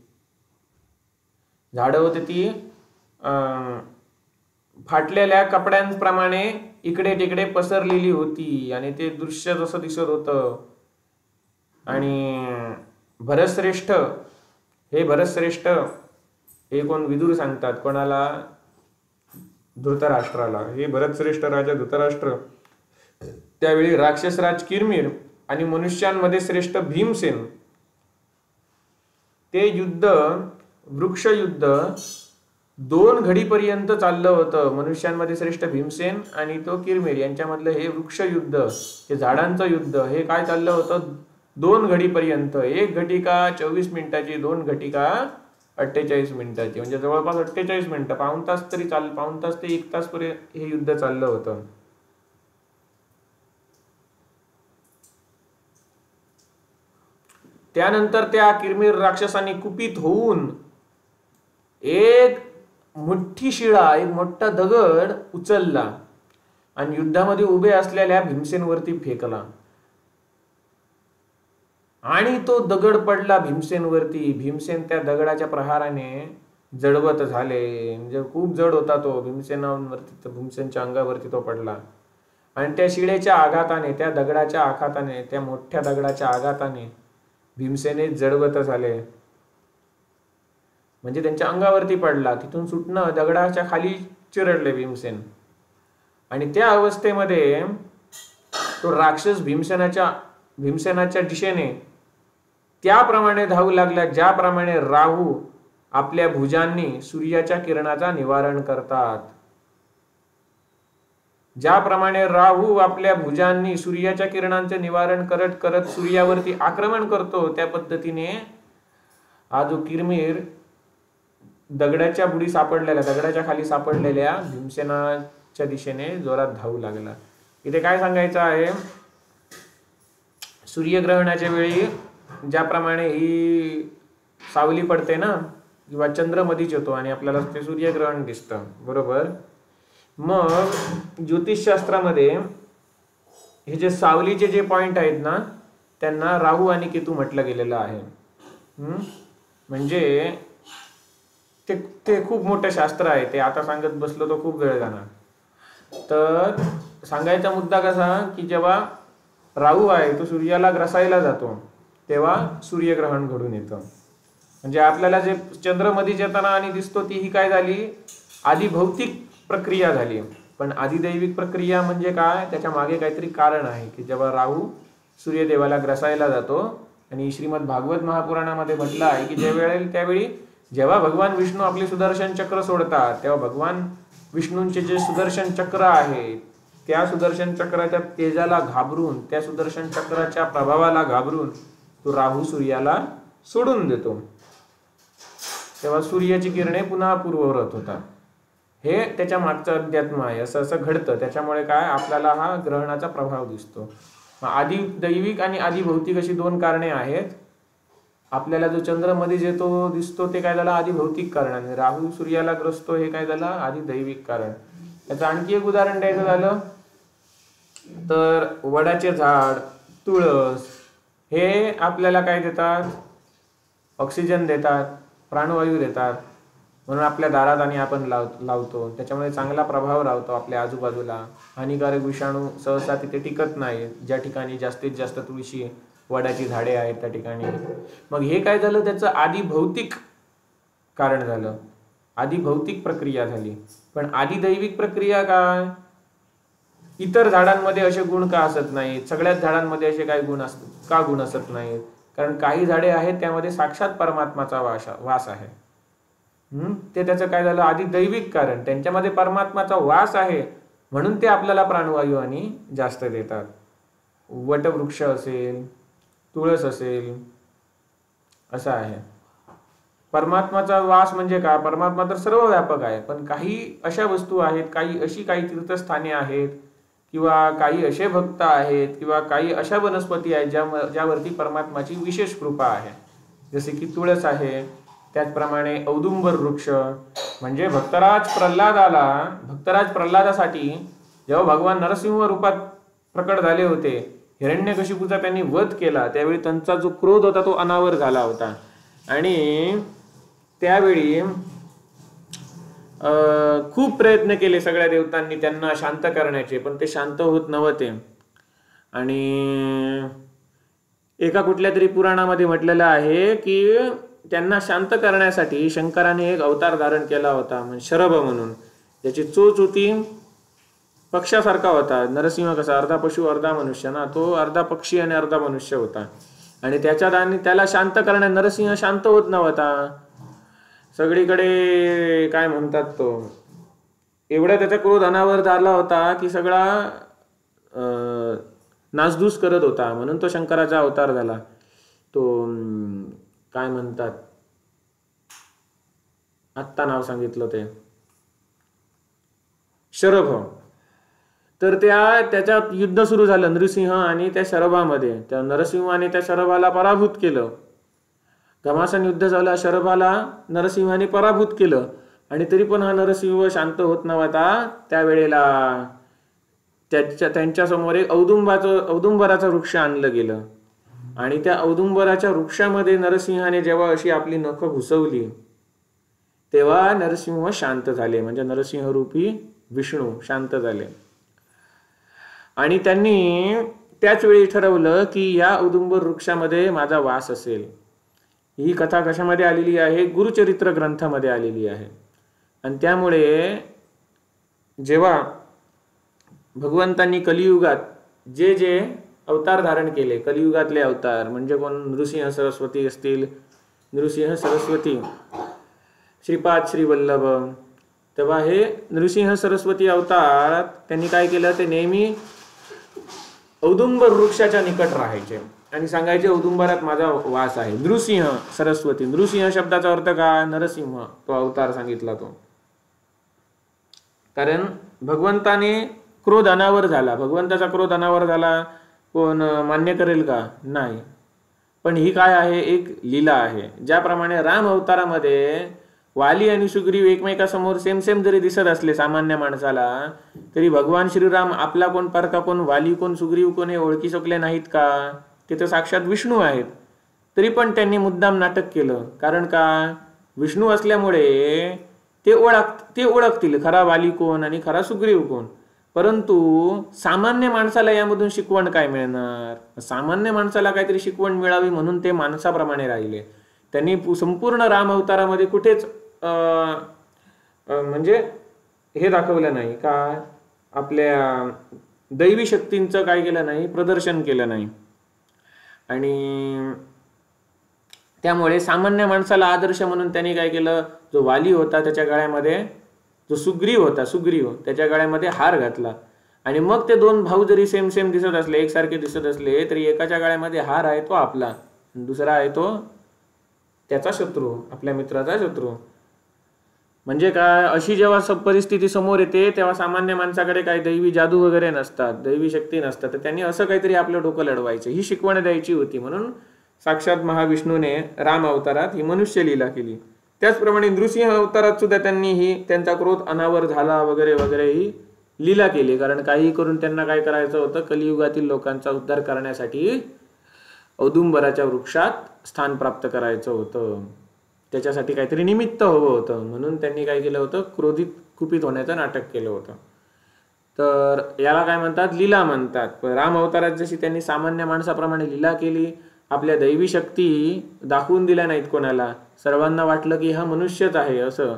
झाडं होती ती फाटलेल्या कपड्यांप्रमाणे इकडे तिकडे पसरलेली होती. आणि ते दृश्य जसं दिसत होतं. आणि भरतश्रेष्ठ हे कोण, विदुर सांगतात कोणाला, धृतराष्ट्राला. हे भरतश्रेष्ठ राजा धृतराष्ट्र त्यावेळी राक्षसराज किरमिर आणि मनुष्यांमध्ये श्रेष्ठ भीमसेन, ते युद्ध, वृक्ष युद्ध 2 घडीपर्यंत चाललं होतं. मनुष्यांमध्ये श्रेष्ठ भीमसेन आणि तो किरमिर यांच्यामधलं हे वृक्ष युद्ध, हे झाडांचं युद्ध, हे काय चाललं होतं 2 घडीपर्यंत. 1 घटिका 24 मिनिटाची, 2 घटिका 48 मिनिटाची, म्हणजे जवळपास 48 मिनिटं, पाऊण तास तरी पाऊण तास ते 1 तास पर्यंत हे युद्ध चाललं होतं. त्यानंतर त्या किरमिर राक्षसांनी कुपित होऊन एक मोठी शिळा, एक मोठा दगड उचलला आणि युद्धामध्ये उभे असलेल्या भीमसेनवरती फेकला. आणि तो दगड पडला भीमसेनवरती. भीमसेन त्या दगडाच्या प्रहाराने जडवत झाले. म्हणजे खूप जड होता तो. भीमसेनच्या अंगावरती तो पडला. आणि त्या शिळेच्या आघाताने, त्या दगडाच्या आघाताने, त्या मोठ्या दगडाच्या आघाताने भीमसेने जडवत झाले. म्हणजे त्यांच्या अंगावरती पडला. तिथून सुटणं, दगडाच्या खाली चिरडले भीमसेन. आणि त्या अवस्थेमध्ये तो राक्षस भीमसेनाच्या दिशेने त्याप्रमाणे धावू लागला ज्याप्रमाणे राहू आपल्या भुजांनी सूर्याच्या किरणाचा निवारण करतात. ज्याप्रमाणे राहू आपल्या भुजांनी सूर्याच्या किरणांचे निवारण करत करत सूर्यावरती आक्रमण करतो, त्या पद्धतीने हा जो किरमिर दगडाच्या खाली सापडलेल्या भीमसेनाच्या दिशेने जोरात धावू लागला. इथे काय सांगायचं आहे, सूर्यग्रहणाच्या वेळी ज्याप्रमाणे ही सावली पडते ना, किंवा चंद्र मधीच येतो आणि आपल्याला ते सूर्यग्रहण दिसतं, बरोबर. मग ज्योतिषशास्त्रामध्ये हे जे सावलीचे जे पॉइंट आहेत ना, त्यांना राहू आणि केतू म्हटलं गेलेलं आहे. म्हणजे ते खूप मोठं शास्त्र आहे. ते आता सांगत बसलो तर खूप वेळ जाणार. तर सांगायचा मुद्दा कसा, की जेव्हा राहू आहे तो सूर्याला ग्रसायला जातो तेव्हा सूर्यग्रहण घडून येतं. म्हणजे आपल्याला जे चंद्र मधीच येताना आणि दिसतो ती ही काय झाली, आधी भौतिक प्रक्रिया झाली. पण आदिदैविक प्रक्रिया म्हणजे काय, त्याच्या मागे काहीतरी कारण आहे. की जेव्हा राहू सूर्यदेवाला ग्रसायला जातो, आणि श्रीमद भागवत महापुराणामध्ये म्हटलं आहे की त्यावेळी जेव्हा भगवान विष्णू आपले सुदर्शन चक्र सोडतात, तेव्हा भगवान विष्णूंचे जे सुदर्शन चक्र आहे, त्या सुदर्शन चक्राच्या तेजाला घाबरून, त्या सुदर्शन चक्राच्या प्रभावाला घाबरून तो राहू सूर्याला सोडून देतो. तेव्हा सूर्याची किरणे पुन्हा पूर्ववत होतात. हे त्याच्या मागचं अध्यात्म आहे. असं असं घडतं. त्याच्यामुळे काय आपल्याला हा ग्रहणाचा प्रभाव दिसतो. आधी दैविक आणि आधी भौतिक अशी दोन कारणे आहेत. आपल्याला जो चंद्र मध्ये येतो दिसतो ते काय झालं आधी भौतिक कारणाने. राहू सूर्याला ग्रसतो हे काय झालं आधी दैविक कारण. याचं आणखी एक उदाहरण द्यायचं झालं तर वडाचे झाड, तुळस हे आपल्याला काय देतात, ऑक्सिजन देतात, प्राणवायू देतात. म्हणून आपल्या दारात आणि आपण लावतो. त्याच्यामुळे चांगला प्रभाव राहतो आपल्या आजूबाजूला. हानिकारक विषाणू सहसा तिथे टिकत नाही. ज्या ठिकाणी जास्तीत जास्त तुळशी वडाची झाडे आहेत त्या ठिकाणी. मग हे काय झालं त्याचं आधी भौतिक कारण झालं, आधी भौतिक प्रक्रिया झाली. पण आधी दैविक प्रक्रिया काय, इतर झाडांमध्ये असे गुण का असत नाहीत, सगळ्याच झाडांमध्ये असे काही गुण का गुण असत नाहीत. कारण काही झाडे आहेत त्यामध्ये साक्षात परमात्माचा वास आहे. ते त्याचं काय झालं आधी दैविक कारण. त्यांच्यामध्ये परमात्माचा वास आहे म्हणून ते आपल्याला प्राणवायू आणि जास्त देतात. वटवृक्ष असेल, तुळस असेल, असं आहे. परमात्माचा वास म्हणजे काय, परमात्मा तर सर्व व्यापक आहे. पण काही अशा वस्तू आहेत, काही तीर्थस्थाने आहेत, किंवा काही असे भक्त आहेत, किंवा काही अशा वनस्पती आहेत ज्यावरती परमात्माची विशेष कृपा आहे. जसे की तुळस आहे. त्याचप्रमाणे औदुंबर वृक्ष म्हणजे भक्तराज प्रल्हादासाठी जेव्हा भगवान नरसिंह रूपात प्रकट झाले होते, हिरण्यकशिपूचा त्यांनी वध केला, त्यावेळी त्यांचा जो क्रोध होता तो अनावर झाला होता. आणि त्यावेळी खूप प्रयत्न केले सगळ्या देवतांनी त्यांना शांत करण्याचे, पण ते शांत होत नव्हते. आणि एका कुठल्या तरी पुराणामध्ये म्हटलेलं आहे की त्यांना शांत करण्यासाठी शंकराने एक अवतार धारण केला होता, म्हणजे शरभ म्हणून. त्याची चोच होती पक्षासारखा होता. नरसिंह कसा अर्धा पशु अर्धा मनुष्य ना, तो अर्धा पक्षी आणि अर्धा मनुष्य होता. आणि त्याला शांत करण्यात नरसिंह शांत होत नव्हता. सगळीकडे काय म्हणतात तो एवढा त्याचा क्रोध अनावर झाला होता की सगळा नासधूस करत होता. म्हणून तो शंकराचा अवतार झाला. तो काय म्हणतात, आत्ता नाव सांगितलं ते शरभ. तर त्याच्यात युद्ध सुरू झालं नृसिंह आणि त्या शरभामध्ये. त्या नरसिंहाने त्या शरभाला पराभूत केलं. घमासान युद्ध झालं, शरभाला नरसिंहाने पराभूत केलं. आणि तरी पण हा नरसिंह शांत होत नव्हता. त्यावेळेला त्यांच्या समोर एक औदुंबराचं वृक्ष आणलं गेलं. आणि त्या औदुंबराच्या वृक्षामध्ये नरसिंहाने जेव्हा अशी आपली नख घुसवली तेव्हा नरसिंह शांत झाले. म्हणजे नरसिंह रूपी विष्णू शांत झाले. आणि त्यांनी त्याच वेळी ठरवलं की या औदुंबर वृक्षामध्ये माझा वास असेल. ही कथा कशामध्ये आलेली आहे, गुरुचरित्र ग्रंथामध्ये आलेली आहे. आणि त्यामुळे जेव्हा भगवंतांनी कलियुगात जे अवतार धारण केले, कलियुगातले अवतार म्हणजे कोण, नृसिंह सरस्वती असतील, नृसिंह सरस्वती, श्रीपाद श्रीवल्लभ, तेव्हा हे नृसिंह सरस्वती अवतार त्यांनी काय केलं, ते नेहमी औदुंबर वृक्षाच्या निकट राहायचे आणि सांगायचे औदुंबरात माझा वास आहे. नृसिंह सरस्वती, नृसिंह शब्दाचा अर्थ काय, नरसिंह, तो अवतार सांगितला तो. कारण भगवंताने क्रोध अनावर झाला. भगवंताचा क्रोध अनावर झाला कोण मान्य करेल का, नाही. पण ही काय आहे, एक लीला आहे. ज्याप्रमाणे राम अवतारामध्ये वाली आणि सुग्रीव एकमेकासमोर सेम जरी दिसत असले सामान्य माणसाला, तरी भगवान श्रीराम आपला कोण परका कोण, वाली कोण, सुग्रीव कोण हे ओळखी शकले नाहीत का. ते तर साक्षात विष्णू आहेत. तरी पण त्यांनी मुद्दाम नाटक केलं. कारण का, विष्णू असल्यामुळे ते ओळखतील खरा वाली कोण आणि खरा सुग्रीव कोण. परंतु सामान्य माणसाला यामधून शिकवण काय मिळणार. सामान्य माणसाला काहीतरी शिकवण मिळावी म्हणून ते माणसाप्रमाणे राहिले. त्यांनी संपूर्ण राम अवतारामध्ये कुठेच म्हणजे हे दाखवलं नाही का, आपल्या दैवी शक्तींचं काय केलं नाही, प्रदर्शन केलं नाही. आणि त्यामुळे सामान्य माणसाला आदर्श म्हणून त्यांनी काय केलं, जो वाली होता त्याच्या गळ्यामध्ये, जो सुग्रीव होता, सुग्रीव त्याच्या गळ्यामध्ये हार घातला. आणि मग ते दोन भाऊ जरी सेम दिसत असले, एकसारखे दिसत असले, तरी एकाच्या गळ्यामध्ये हार आहे तो आपला, दुसरा आहे तो त्याचा शत्रू, आपल्या मित्राचा शत्रू. म्हणजे काय, अशी जेव्हा परिस्थिती समोर येते तेव्हा सामान्य माणसाकडे काही दैवी जादू वगैरे नसतात, दैवी शक्ती नसतात, तर त्यांनी असं काहीतरी आपलं डोकं लढवायचं, ही शिकवण द्यायची होती. म्हणून साक्षात महाविष्णूने राम अवतारात ही मनुष्य लीला केली. त्याचप्रमाणे नृसिंह अवतारात सुद्धा त्यांनी ही त्यांचा क्रोध अनावर झाला वगैरे वगैरे ही लीला केली. कारण काही करून त्यांना काय करायचं होतं, कलियुगातील लोकांचा उद्धार करण्यासाठी औदुंबराच्या वृक्षात स्थान प्राप्त करायचं होतं. त्याच्यासाठी काहीतरी निमित्त हवं होतं, म्हणून त्यांनी काय केलं होतं, क्रोधित कुपित होण्याचं नाटक केलं होतं. तर याला काय म्हणतात, लीला म्हणतात. राम अवतारात जशी त्यांनी सामान्य माणसाप्रमाणे लीला केली, आपल्या दैवी शक्ती दाखवून दिल्या नाहीत कोणाला, सर्वांना वाटलं की हा मनुष्यच आहे असं.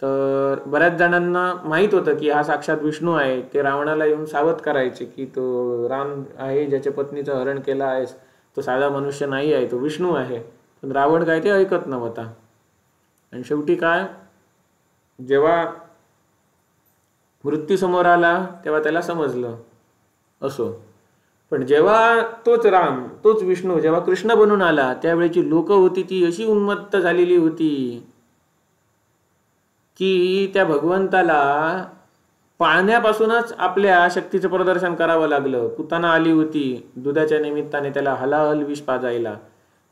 तर बऱ्याच जणांना माहीत होतं की हा साक्षात विष्णू आहे. ते रावणाला येऊन सावध करायचे की तो राम आहे ज्याच्या पत्नीचं हरण केलं आहेस, तो साधा मनुष्य नाही आहे, तो विष्णू आहे. पण रावण काय ते ऐकत नव्हता. आणि शेवटी काय, जेव्हा मृत्यू समोर आला तेव्हा त्याला समजलं. असो, पण जेव्हा तोच राम, तोच विष्णू जेव्हा कृष्ण बनून आला, त्यावेळेची लोक होती ती अशी उन्मत्त झालेली होती की त्या भगवंताला पाळण्यापासूनच आपल्या शक्तीचं प्रदर्शन करावं लागलं. पुतना आली होती दुधाच्या निमित्ताने त्याला हलाहल विष पाजायला,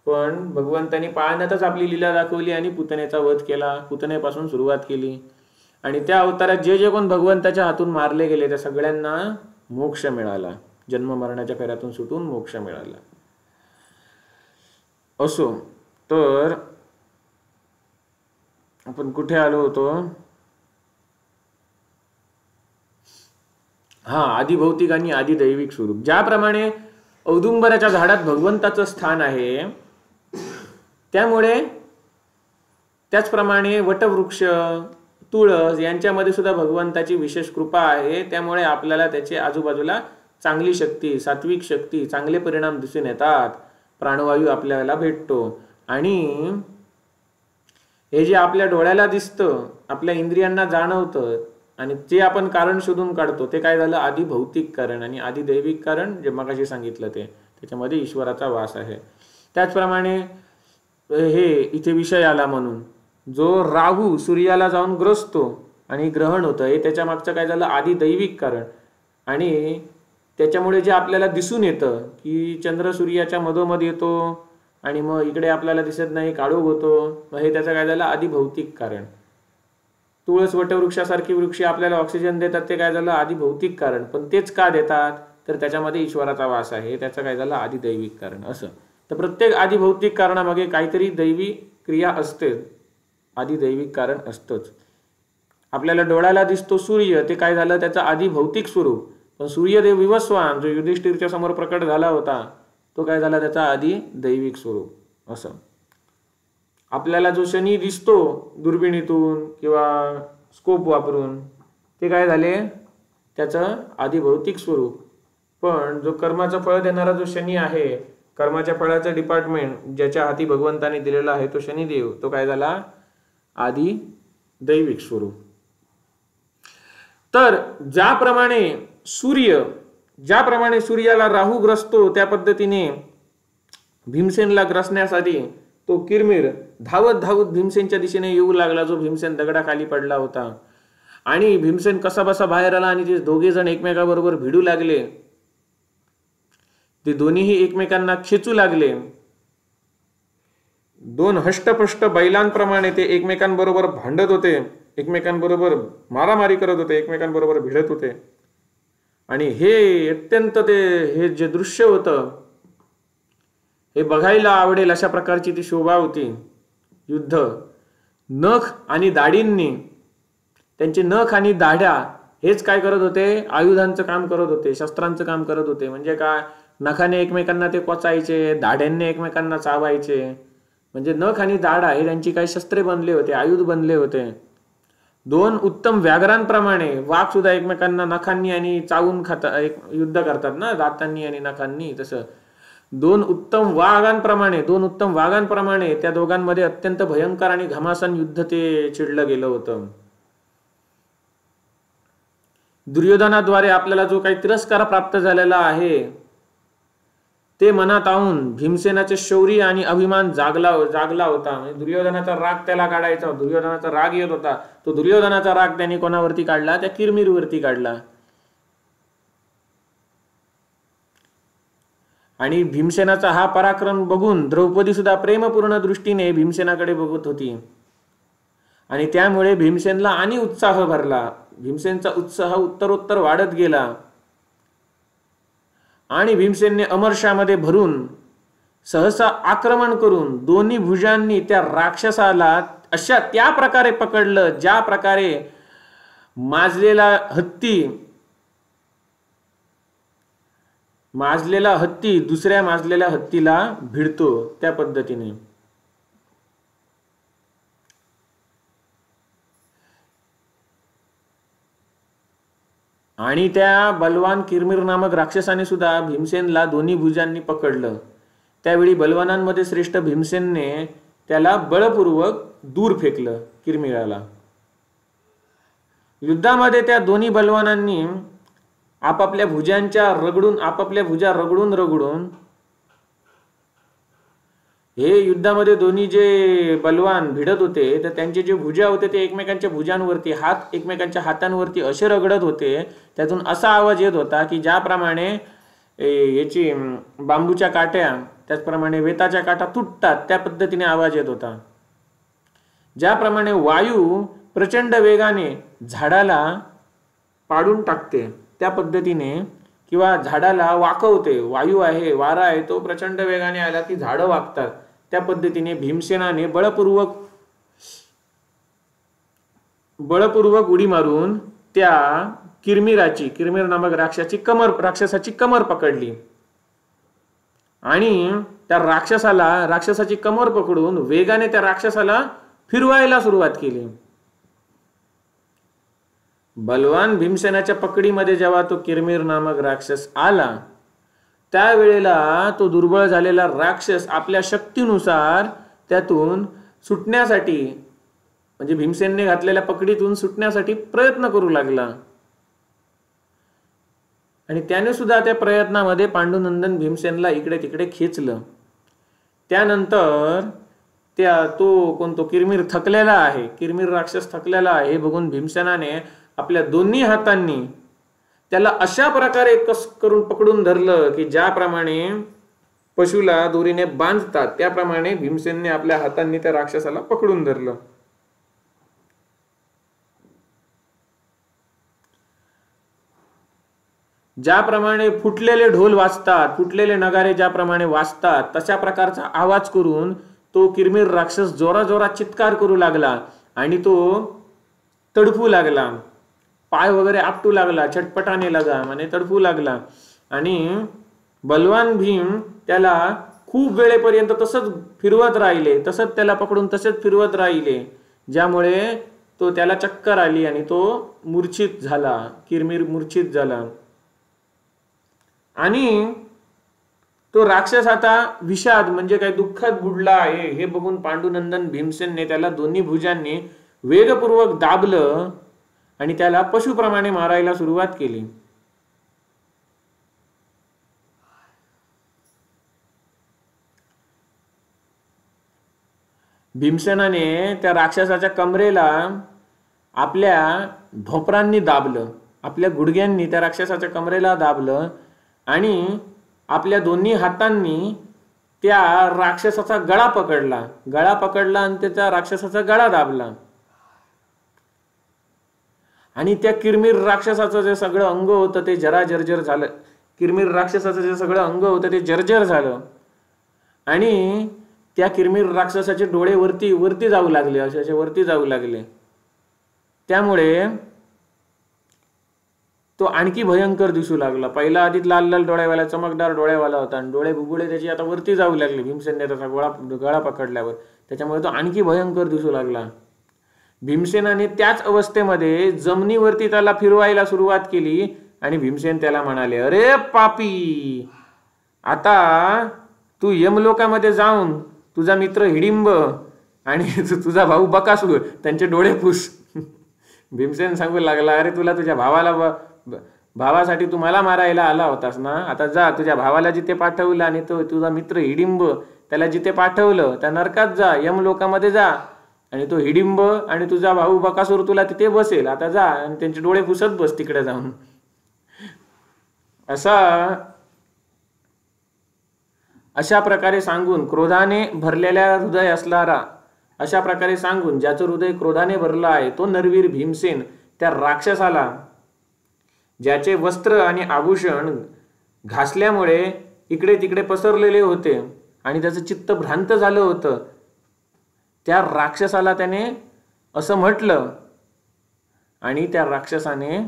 पण भगवंतानी पाळण्यातच आपली लीला दाखवली आणि पुतनेचा वध केला, पुतनेपासून सुरुवात केली. आणि त्या अवतारात जे जे कोण भगवंताच्या हातून मारले गेले त्या सगळ्यांना मोक्ष मिळाला, जन्म मरणाच्या फेऱ्यातून सुटून मोक्ष मिळाला. असो, तर आपण कुठे आलो होतो, आदिभौतिक आणि आदिदैविक स्वरूप. ज्याप्रमाणे औदुंबराच्या झाडात भगवंताचं स्थान आहे, त्यामुळे त्याचप्रमाणे वटवृक्ष, तुळस यांच्यामध्ये सुद्धा भगवंताची विशेष कृपा आहे. त्यामुळे आपल्याला त्याचे आजूबाजूला चांगली शक्ती, सात्विक शक्ती, चांगले परिणाम दिसून येतात. प्राणवायू आपल्याला भेटतो. आणि हे जे आपल्या डोळ्याला दिसतं, आपल्या इंद्रियांना जाणवतं आणि जे आपण कारण शोधून काढतो, ते काय झालं, आधी भौतिक कारण. आणि आधी दैविक कारण जे मगाशी सांगितलं ते, त्याच्यामध्ये ईश्वराचा वास आहे. त्याचप्रमाणे हे इथे विषय आला म्हणून जो राहू सूर्याला जाऊन ग्रसतो आणि ग्रहण होतं, हे त्याच्या मागचं काय झालं, आधी दैविक कारण. आणि त्याच्यामुळे जे आपल्याला दिसून येतं की चंद्र सूर्याच्या मधोमध येतो आणि मग इकडे आपल्याला दिसत नाही, काळोख होतो, मग हे त्याचं काय झालं, आधी भौतिक कारण. तुळस वटवृक्षासारखी वृक्ष आपल्याला ऑक्सिजन देतात, ते काय झालं, आधी भौतिक कारण. पण तेच का देतात, तर त्याच्यामध्ये ईश्वराचा वास आहे, त्याचं काय झालं, आधी दैविक कारण. असं तर प्रत्येक आधी भौतिक कारणामागे काहीतरी दैवी क्रिया असते, आधी दैविक कारण असतंच. आपल्याला डोळ्याला दिसतो सूर्य, ते काय झालं, त्याचं आधी भौतिक स्वरूप. पण सूर्यदेव विवस्वान जो युधिष्ठिरच्या समोर प्रकट झाला होता, तो काय झाला, त्याचा आधी दैविक स्वरूप. असं आपल्याला जो शनी दिसतो दुर्बिणीतून किंवा स्कोप वापरून, ते काय झाले, त्याचं आधी भौतिक स्वरूप. पण जो कर्माचं फळ देणारा जो शनी आहे, कर्माच्या फळाचं डिपार्टमेंट ज्याच्या हाती भगवंताने दिलेला आहे, तो शनिदेव, तो काय झाला, आधी दैविक स्वरूप. तर ज्याप्रमाणे सूर्याला राहू ग्रसतो, त्या पद्धतीने भीमसेनला ग्रसण्यासाठी तो किरमिर धावत धावत भीमसेनच्या दिशेने येऊ लागला, जो भीमसेन दगडाखाली पडला होता. आणि भीमसेन कसा बसा बाहेर आला आणि ते दोघे जण एकमेकाबरोबर भिडू लागले. ते दोन्हीही एकमेकांना खेचू लागले. दोन हष्टपष्ट बैलांप्रमाणे ते एकमेकांबरोबर भांडत होते, एकमेकांबरोबर मारामारी करत होते, एकमेकांबरोबर भिडत होते. आणि हे अत्यंत हे जे दृश्य होतं, हे बघायला आवडेल अशा प्रकारची ती शोभा होती. युद्ध नख आणि दाढींनी, त्यांचे नख आणि दाढ्या हेच काय करत होते, आयुधांचं काम करत होते, शस्त्रांचं काम करत होते. म्हणजे काय, नखाने एकमेकांना ते कोचायचे, दाढ्यांनी एकमेकांना चावायचे. म्हणजे नख आणि दाढा हे त्यांची काही शस्त्रे बनले होते, आयुध बनले होते. दोन उत्तम व्याघ्रांप्रमाणे वाघ सुद्धा एकमेकांना नखांनी आणि चावून युद्ध करतात ना, दातांनी आणि नखांनी. तसं दोन उत्तम वाघांप्रमाणे त्या दोघांमध्ये अत्यंत भयंकर आणि घमासान युद्ध ते छिडलं गेलं होतं. दुर्योधनाद्वारे आपल्याला जो काही तिरस्कार प्राप्त झालेला आहे, ते मनात आणून भीमसेनाचे शौर्य आणि अभिमान जागला होता. म्हणजे दुर्योधनाचा राग त्याला काढायचा, दुर्योधनाचा राग येत होता. तो दुर्योधनाचा राग त्यांनी कोणावरती काढला? त्या किरमिरवरती काढला. आणि भीमसेनाचा हा पराक्रम बघून द्रौपदी सुद्धा प्रेमपूर्ण दृष्टीने भीमसेनाकडे बघत होती. आणि त्यामुळे भीमसेनला आणि उत्साह भरला. भीमसेनचा उत्साह उत्तरोत्तर वाढत गेला. आणि भीमसेनने अमरशामध्ये भरून सहसा आक्रमण करून दोन्ही भुजांनी त्या राक्षसाला अशा त्या प्रकारे पकडलं, ज्या प्रकारे माजलेला हत्ती दुसऱ्या माजलेल्या हत्तीला भिडतो, त्या पद्धतीने. आणि त्या बलवान किरमिर नामक राक्षसाने सुद्धा भीमसेनला दोन्ही भुजांनी पकडलं. त्यावेळी बलवानांमध्ये श्रेष्ठ भीमसेनने त्याला बळपूर्वक दूर फेकलं किरमिराला. युद्धामध्ये त्या दोन्ही बलवानांनी आपापल्या भुजा रगडून हे युद्धामध्ये दोन्ही जे बलवान भिडत होते तर त्यांचे जे भुजा होते ते एकमेकांच्या भुजांवरती, हात एकमेकांच्या हातांवरती असे रगडत होते. त्यातून असा आवाज येत होता की ज्याप्रमाणे याची बांबूच्या काट्या, त्याचप्रमाणे वेताच्या काठा तुटतात त्या पद्धतीने आवाज येत होता. ज्याप्रमाणे वायू प्रचंड वेगाने झाडाला पाडून टाकते त्या पद्धतीने, किंवा झाडाला वाकवते, वायू आहे, वारा आहे, तो प्रचंड वेगाने आला की झाडं वाकतात, त्या पद्धतीने भीमसेनाने बळपूर्वक उडी मारून त्या किरमिर नामक राक्षसाची कमर पकडली. आणि त्या राक्षसाची कमर पकडून वेगाने त्या राक्षसाला फिरवायला सुरुवात केली. बलवान भीमसेनाच्या पकडीमध्ये जेव्हा तो किरमिर नामक राक्षस आला, त्यावेळेला तो दुर्बळ झालेला राक्षस आपल्या शक्तीनुसार त्यातून सुटण्यासाठी, म्हणजे भीमसेनने घातलेल्या पकडीतून सुटण्यासाठी प्रयत्न करू लागला. आणि त्याने सुद्धा त्या प्रयत्नामध्ये पांडुनंदन भीमसेनला इकडे तिकडे खेचलं. त्यानंतर तो किरमिर थकलेला आहे, किरमिर राक्षस थकलेला आहे हे बघून भीमसेनाने आपल्या दोन्ही हातांनी त्याला अशा प्रकारे कस करून पकडून धरलं की ज्याप्रमाणे पशुला दोरीने बांधतात त्याप्रमाणे भीमसेनने आपल्या हातांनी त्या राक्षसाला पकडून धरलं. ज्याप्रमाणे फुटलेले ढोल वाजतात, फुटलेले नगारे ज्याप्रमाणे वाजतात, तशा प्रकारचा आवाज करून तो किरमिर राक्षस जोराजोरात चित्कार करू लागला. आणि तो तडफू लागला, पाय वगैरे आपटू लागला, छटपटाने लगा माने तडफू लागला. आणि बलवान भीम त्याला खूप वेळेपर्यंत तसंच फिरवत राहिले, तसंच त्याला पकडून तसंच फिरवत राहिले, ज्यामुळे त्याला चक्कर आली आणि तो मूर्छित झाला, किरमिर मूर्छित झाला. आणि तो राक्षस आता विषाद म्हणजे काय दुःखात बुडला आहे हे बघून पांडुनंदन भीमसेनने त्याला दोन्ही भुजांनी वेगपूर्वक दाबलं आणि त्याला पशुप्रमाणे मारायला सुरुवात केली. भीमसेनाने त्या राक्षसाच्या कमरेला आपल्या ढोपरांनी दाबलं, आपल्या गुडघ्यांनी त्या राक्षसाच्या कमरेला दाबलं आणि आपल्या दोन्ही हातांनी त्या राक्षसाचा गळा पकडला आणि त्याच्या राक्षसाचा गळा दाबला. आणि त्या किरमिर राक्षसाचं जे सगळं अंग होतं ते जर्जर झालं, किरमिर राक्षसाचं जे सगळं अंग होतं ते जर्जर झालं. आणि त्या किरमिर राक्षसाचे डोळे वरती जाऊ लागले, असे वरती जाऊ लागले. त्यामुळे तो आणखी भयंकर दिसू लागला. पहिला आधीच लाल डोळ्यावाला, चमकदार डोळ्यावाला होता आणि डोळे बुबुळे त्याची आता वरती जाऊ लागले भीमसेनने त्याचा गळा पकडल्यावर. त्याच्यामुळे तो आणखी भयंकर दिसू लागला. भीमसेनाने त्याच अवस्थेमध्ये जमिनीवरती त्याला फिरवायला सुरुवात केली आणि भीमसेन त्याला म्हणाले, अरे पापी, आता तू यमलोकामध्ये जाऊन तुझा मित्र हिडिंब आणि तुझा भाऊ बकासूर त्यांचे डोळे पुस. भीमसेन सांगू लागला, अरे तुला तुझ्या भावाला भावासाठी तू मला मारायला आला होतास ना, आता जा तुझ्या भावाला जिथे पाठवलं आणि तो तुझा मित्र हिडिंब त्याला जिथे पाठवलं त्या नरकात जा, यमलोकामध्ये जा, आणि तो हिडिंब आणि तुझा भाऊ बकासूर तुला तिथे बसेल. आता जा आणि त्यांचे डोळे पुसत बस तिकडे जाऊन. अशा प्रकारे सांगून, क्रोधाने भरलेल्या हृदय असणारा, अशा प्रकारे सांगून ज्याचं हृदय क्रोधाने भरलं आहे तो नरवीर भीमसेन त्या राक्षसाला, ज्याचे वस्त्र आणि आभूषण घासल्यामुळे इकडे तिकडे पसरलेले होते आणि त्याचं चित्त भ्रांत झालं होतं, त्या राक्षसाला त्याने असं म्हटलं. आणि त्या राक्षसाने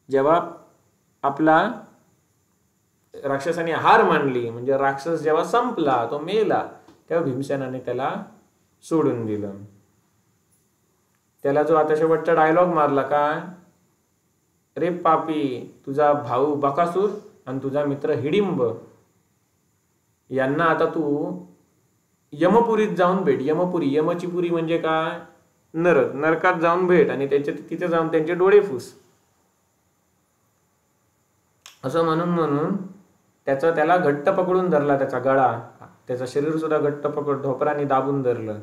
जेव्हा राक्षसाने हार मानली, म्हणजे राक्षस जेव्हा संपला, तो मेला, तेव्हा भीमसेनाने त्याला सोडून दिलं. त्याला जो आता शेवटचा डायलॉग मारला काय, रे पापी, तुझा भाऊ बकासूर आणि तुझा मित्र हिडिंब यांना आता तू यमपुरीत जाऊन भेट. यमपुरी, यमची पुरी म्हणजे काय, नरक, नरकात जाऊन भेट आणि तिथे जाऊन त्यांचे डोळे फुस. असं म्हणून त्याला घट्ट पकडून धरला, त्याचा गळा, त्याचं शरीर सुद्धा घट्ट पकड ढोपराने दाबून धरलं.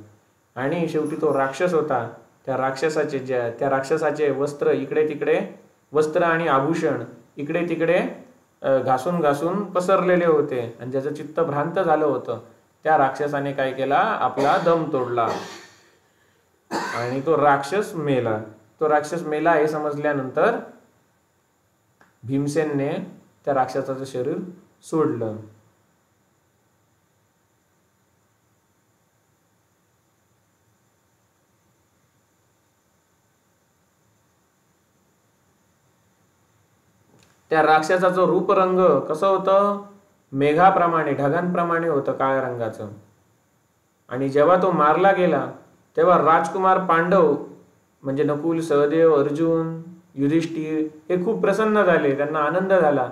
आणि शेवटी तो राक्षस होता, त्या राक्षसाचे वस्त्र इकडे तिकडे, वस्त्र आणि आभूषण इकडे तिकडे घासून घासून पसरलेले होते आणि ज्याचं चित्त भ्रांत झालं होतं, त्या राक्षसाने काय केला, आपला दम तोडला आणि तो राक्षस मेला. तो राक्षस मेला हे समजल्यानंतर भीमसेनने त्या राक्षसाचं शरीर सोडलं. त्या राक्षसाचं रूपरंग कसं होतं, मेघाप्रमाणे, ढगांप्रमाणे होतं, काळ्या रंगाचं. आणि जेव्हा तो मारला गेला तेव्हा राजकुमार पांडव म्हणजे नकुल, सहदेव, अर्जुन, युधिष्ठिर हे खूप प्रसन्न झाले, त्यांना आनंद झाला.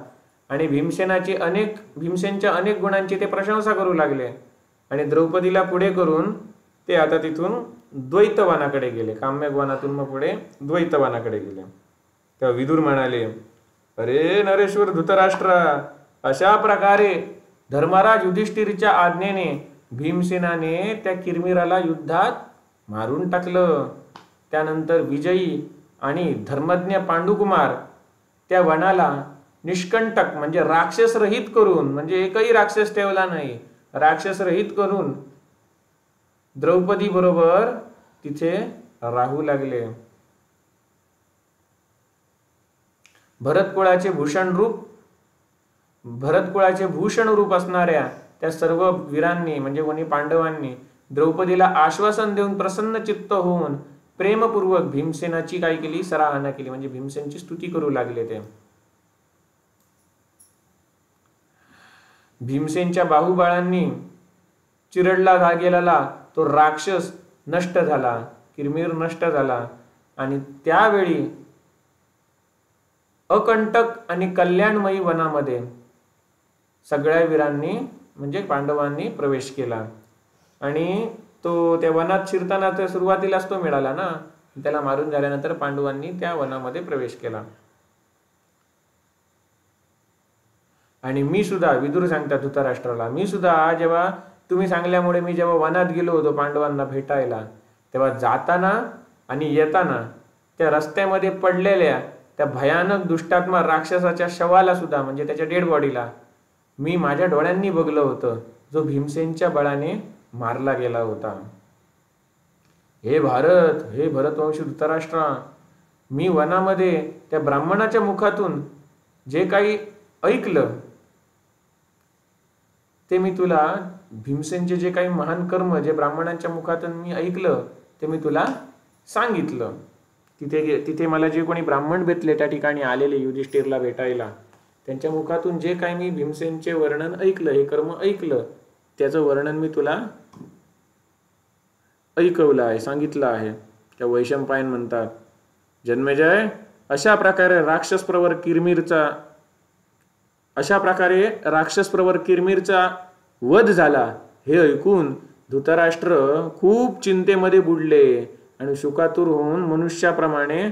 आणि भीमसेनच्या अनेक गुणांची ते प्रशंसा करू लागले. आणि द्रौपदीला पुढे करून ते आता तिथून द्वैतवनाकडे गेले. काम्यवनातून मग पुढे द्वैतवनाकडे गेले. तेव्हा विदुर म्हणाले, अरे नरेश्वर धृतराष्ट्र, अशा प्रकारे धर्मराज युधिष्ठिरच्या आज्ञेने भीमसेनाने त्या किरमिराला युद्धात मारून टाकलं. त्यानंतर विजयी आणि धर्मज्ञ पांडुकुमार त्या वनाला निष्कंटक म्हणजे राक्षसरहित करून, म्हणजे एकही राक्षस ठेवला नाही, राक्षसरहित करून द्रौपदी बरोबर तिथे राहू लागले. भरतकुळाचे भूषण रूप असणाऱ्या त्या सर्व वीरांनी म्हणजे कोणी पांडवांनी द्रौपदीला आश्वासन देऊन प्रसन्न चित्त होऊन प्रेमपूर्वक भीमसेनाची काय केली, सराहना केली, म्हणजे भीमसेनची स्तुती करू लागले. ते भीमसेनच्या बाहुबळांनी चिरडला गेलेला तो राक्षस नष्ट झाला, किरमिर नष्ट झाला. आणि त्यावेळी अकंटक आणि कल्याणमयी वनामध्ये सगळ्या वीरांनी म्हणजे पांडवांनी प्रवेश केला. आणि तो त्या वनात शिरताना तर सुरुवातीलाच तो मिळाला ना, त्याला मारून झाल्यानंतर पांडवांनी त्या वनामध्ये प्रवेश केला. आणि मी सुद्धा, विदुर सांगतात धृतराष्ट्राला, मी सुद्धा जेव्हा तुम्ही सांगल्यामुळे मी जेव्हा वनात गेलो होतो पांडवांना भेटायला, तेव्हा जाताना आणि येताना त्या रस्त्यामध्ये पडलेल्या त्या भयानक दुष्टात्मा राक्षसाच्या शवाला सुद्धा म्हणजे त्याच्या डेड बॉडीला मी माझ्या डोळ्यांनी बघलं होतं, जो भीमसेनच्या बळाने मारला गेला होता. हे भरतवंशी धृतराष्ट्रा, मी वनामध्ये त्या ब्राह्मणाच्या मुखातून जे काही ऐकलं ते मी तुला, भीमसेनचे जे काही महान कर्म जे ब्राह्मणांच्या मुखातून मी ऐकलं ते मी तुला सांगितलं. तिथे मला जे कोणी ब्राह्मण भेटले त्या ठिकाणी आलेले युधिष्ठिरला भेटायला, त्यांच्या मुखातून जे काही मी भीमसेनचे वर्णन ऐकलं, हे कर्म ऐकलं, त्याचं वर्णन मी तुला ऐकवलं आहे, सांगितलं आहे. त्या वैशंपायन म्हणतात, जन्मेजय, अशा प्रकारे राक्षस प्रवर किरमिरचा वध झाला हे ऐकून धृतराष्ट्र खूप चिंतेमध्ये बुडले आणि शोकातुर होऊन मनुष्याप्रमाणे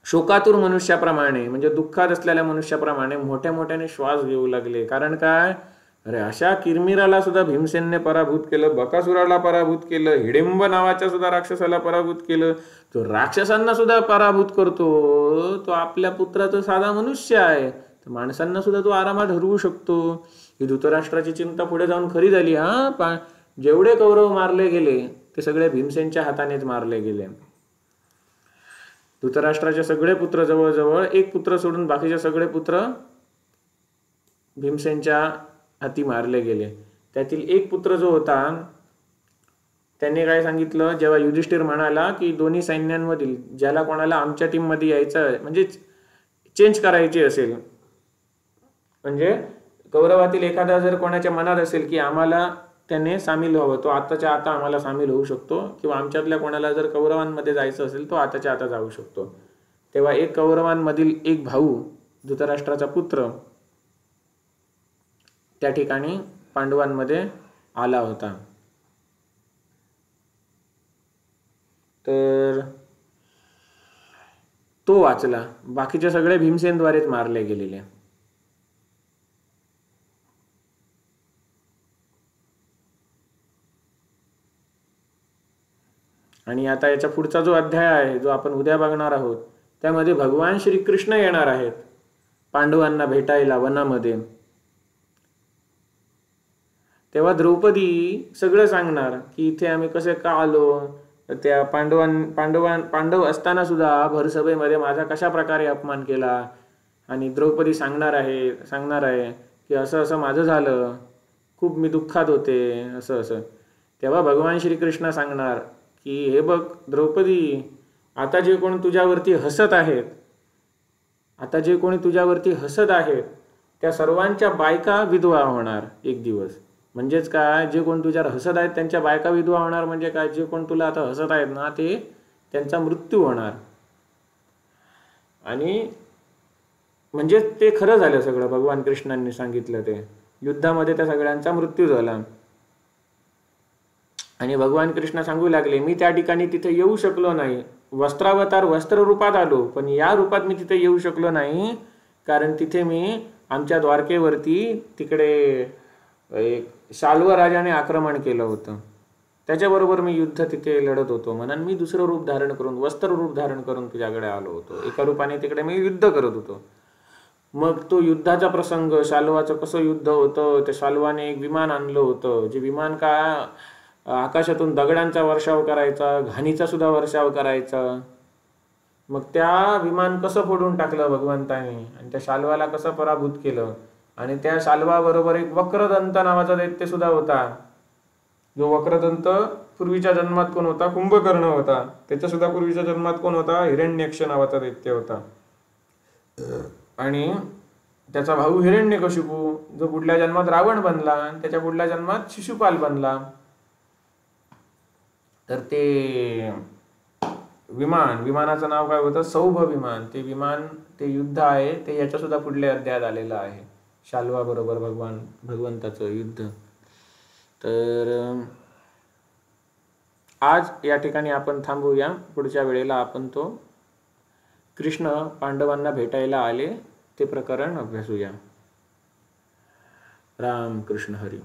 शोकातूर मनुष्याप्रमाणे म्हणजे दुःखात असलेल्या मनुष्याप्रमाणे मोठ्या मोठ्याने श्वास घेऊ लागले. कारण काय, अरे अशा किरमिराला सुद्धा भीमसेनने पराभूत केलं, बकासुराला पराभूत केलं, हिडिंब नावाच्या सुद्धा राक्षसाला पराभूत केलं, तो राक्षसांना सुद्धा पराभूत करतो. तो आपल्या पुत्राचा साधा मनुष्य आहे, तर माणसांना सुद्धा तो आरामात हरवू शकतो. ही धृतराष्ट्राची चिंता पुढे जाऊन खरी झाली. जेवढे कौरव मारले गेले ते सगळे भीमसेनच्या हातानेच मारले गेले. धृतराष्ट्राचे सगळे पुत्र जवळजवळ एक पुत्र सोडून बाकीचे सगळे पुत्र भीमसेनच्या हाती मारले गेले. त्यातील एक पुत्र जो होता त्याने काय सांगितलं, जेव्हा युधिष्ठिर म्हणाला की दोन्ही सैन्यांमधील ज्याला कोणाला आमच्या टीममध्ये यायचं म्हणजे चेंज करायची असेल, म्हणजे कौरवातील एखादा जर कोणाच्या मनात असेल की आम्हाला त्याने सामील व्हावं, तो आताच्या आता आम्हाला सामील होऊ शकतो, किंवा आमच्यातल्या कोणाला जर कौरवांमध्ये जायचं असेल तो आताच्या आता जाऊ शकतो. तेव्हा एक कौरवांमधील एक भाऊ धृतराष्ट्राचा पुत्र त्या ठिकाणी पांडवांमध्ये आला होता. तर तो वाचला, बाकीचे सगळे भीमसेनद्वारेच मारले गेलेले. आणि आता याच्या पुढचा जो अध्याय आहे जो आपण उद्या बघणार आहोत त्यामध्ये भगवान श्रीकृष्ण येणार आहेत पांडवांना भेटायला वनामध्ये. तेव्हा द्रौपदी सगळं सांगणार की इथे आम्ही कसे का आलो, त्या पांडव असताना सुद्धा भरसभेमध्ये माझा कशा प्रकारे अपमान केला. आणि द्रौपदी सांगणार आहे की असं असं माझं झालं, खूप मी दुःखात होते, असं असं. तेव्हा भगवान श्रीकृष्ण सांगणार की हे बघ द्रौपदी, आता जे कोणी तुझ्यावरती हसत आहेत त्या सर्वांच्या बायका विधवा होणार एक दिवस. म्हणजेच काय, जे कोण तुझ्यावर हसत आहेत त्यांच्या बायका विधवा होणार. म्हणजे काय, जे कोण तुला आता हसत आहेत ना ते त्यांचा मृत्यू होणार. आणि म्हणजे ते खरं झालं सगळं. भगवान कृष्णांनी सांगितलं ते युद्धामध्ये त्या सगळ्यांचा मृत्यू झाला. आणि भगवान कृष्ण सांगू लागले, मी त्या ठिकाणी तिथे येऊ शकलो नाही. वस्त्र रूपात आलो, पण या रूपात मी तिथे येऊ शकलो नाही, कारण तिथे मी आमच्या द्वारकेवरती तिकडे एक शाल्व राजाने आक्रमण केलं होतं, त्याच्याबरोबर मी युद्ध तिथे लढत होतो. म्हणून मी दुसरं रूप धारण करून, वस्त्र रूप धारण करून तुझ्याकडे आलो होतो. एका रूपाने तिकडे मी युद्ध करत होतो. मग तो युद्धाचा प्रसंग, शाल्वाचं कसं युद्ध होतं, त्या शाल्वाने एक विमान आणलं होतं, जे विमान का आकाशातून दगडांचा वर्षाव करायचा, घाणीचा सुद्धा वर्षाव करायचा. मग त्या विमान कसं फोडून टाकलं भगवंताने, आणि त्या शाल्वाला कसं पराभूत केलं. आणि त्या शाल्वाबरोबर एक वक्रदंत नावाचा दैत्य सुद्धा होता, जो वक्रदंत पूर्वीच्या जन्मात कोण होता, कुंभकर्ण होता. त्याच्या सुद्धा पूर्वीच्या जन्मात कोण होता, हिरण्यक्ष नावाचा दैत्य होता. आणि त्याचा भाऊ हिरण्यकशिपू, जो पुढल्या जन्मात रावण बनला आणि त्याच्या पुढल्या जन्मात शिशुपाल बनला. तर ते विमानाचं नाव काय होतं, सौभ विमान. ते विमान, ते युद्ध आहे ते याच्या सुद्धा पुढल्या अध्यायात आलेलं आहे, शाल्वा बरोबर भगवंताचं युद्ध. तर आज या ठिकाणी आपण थांबूया. पुढच्या वेळेला आपण तो कृष्ण पांडवांना भेटायला आले ते प्रकरण अभ्यासूया. राम कृष्ण हरी.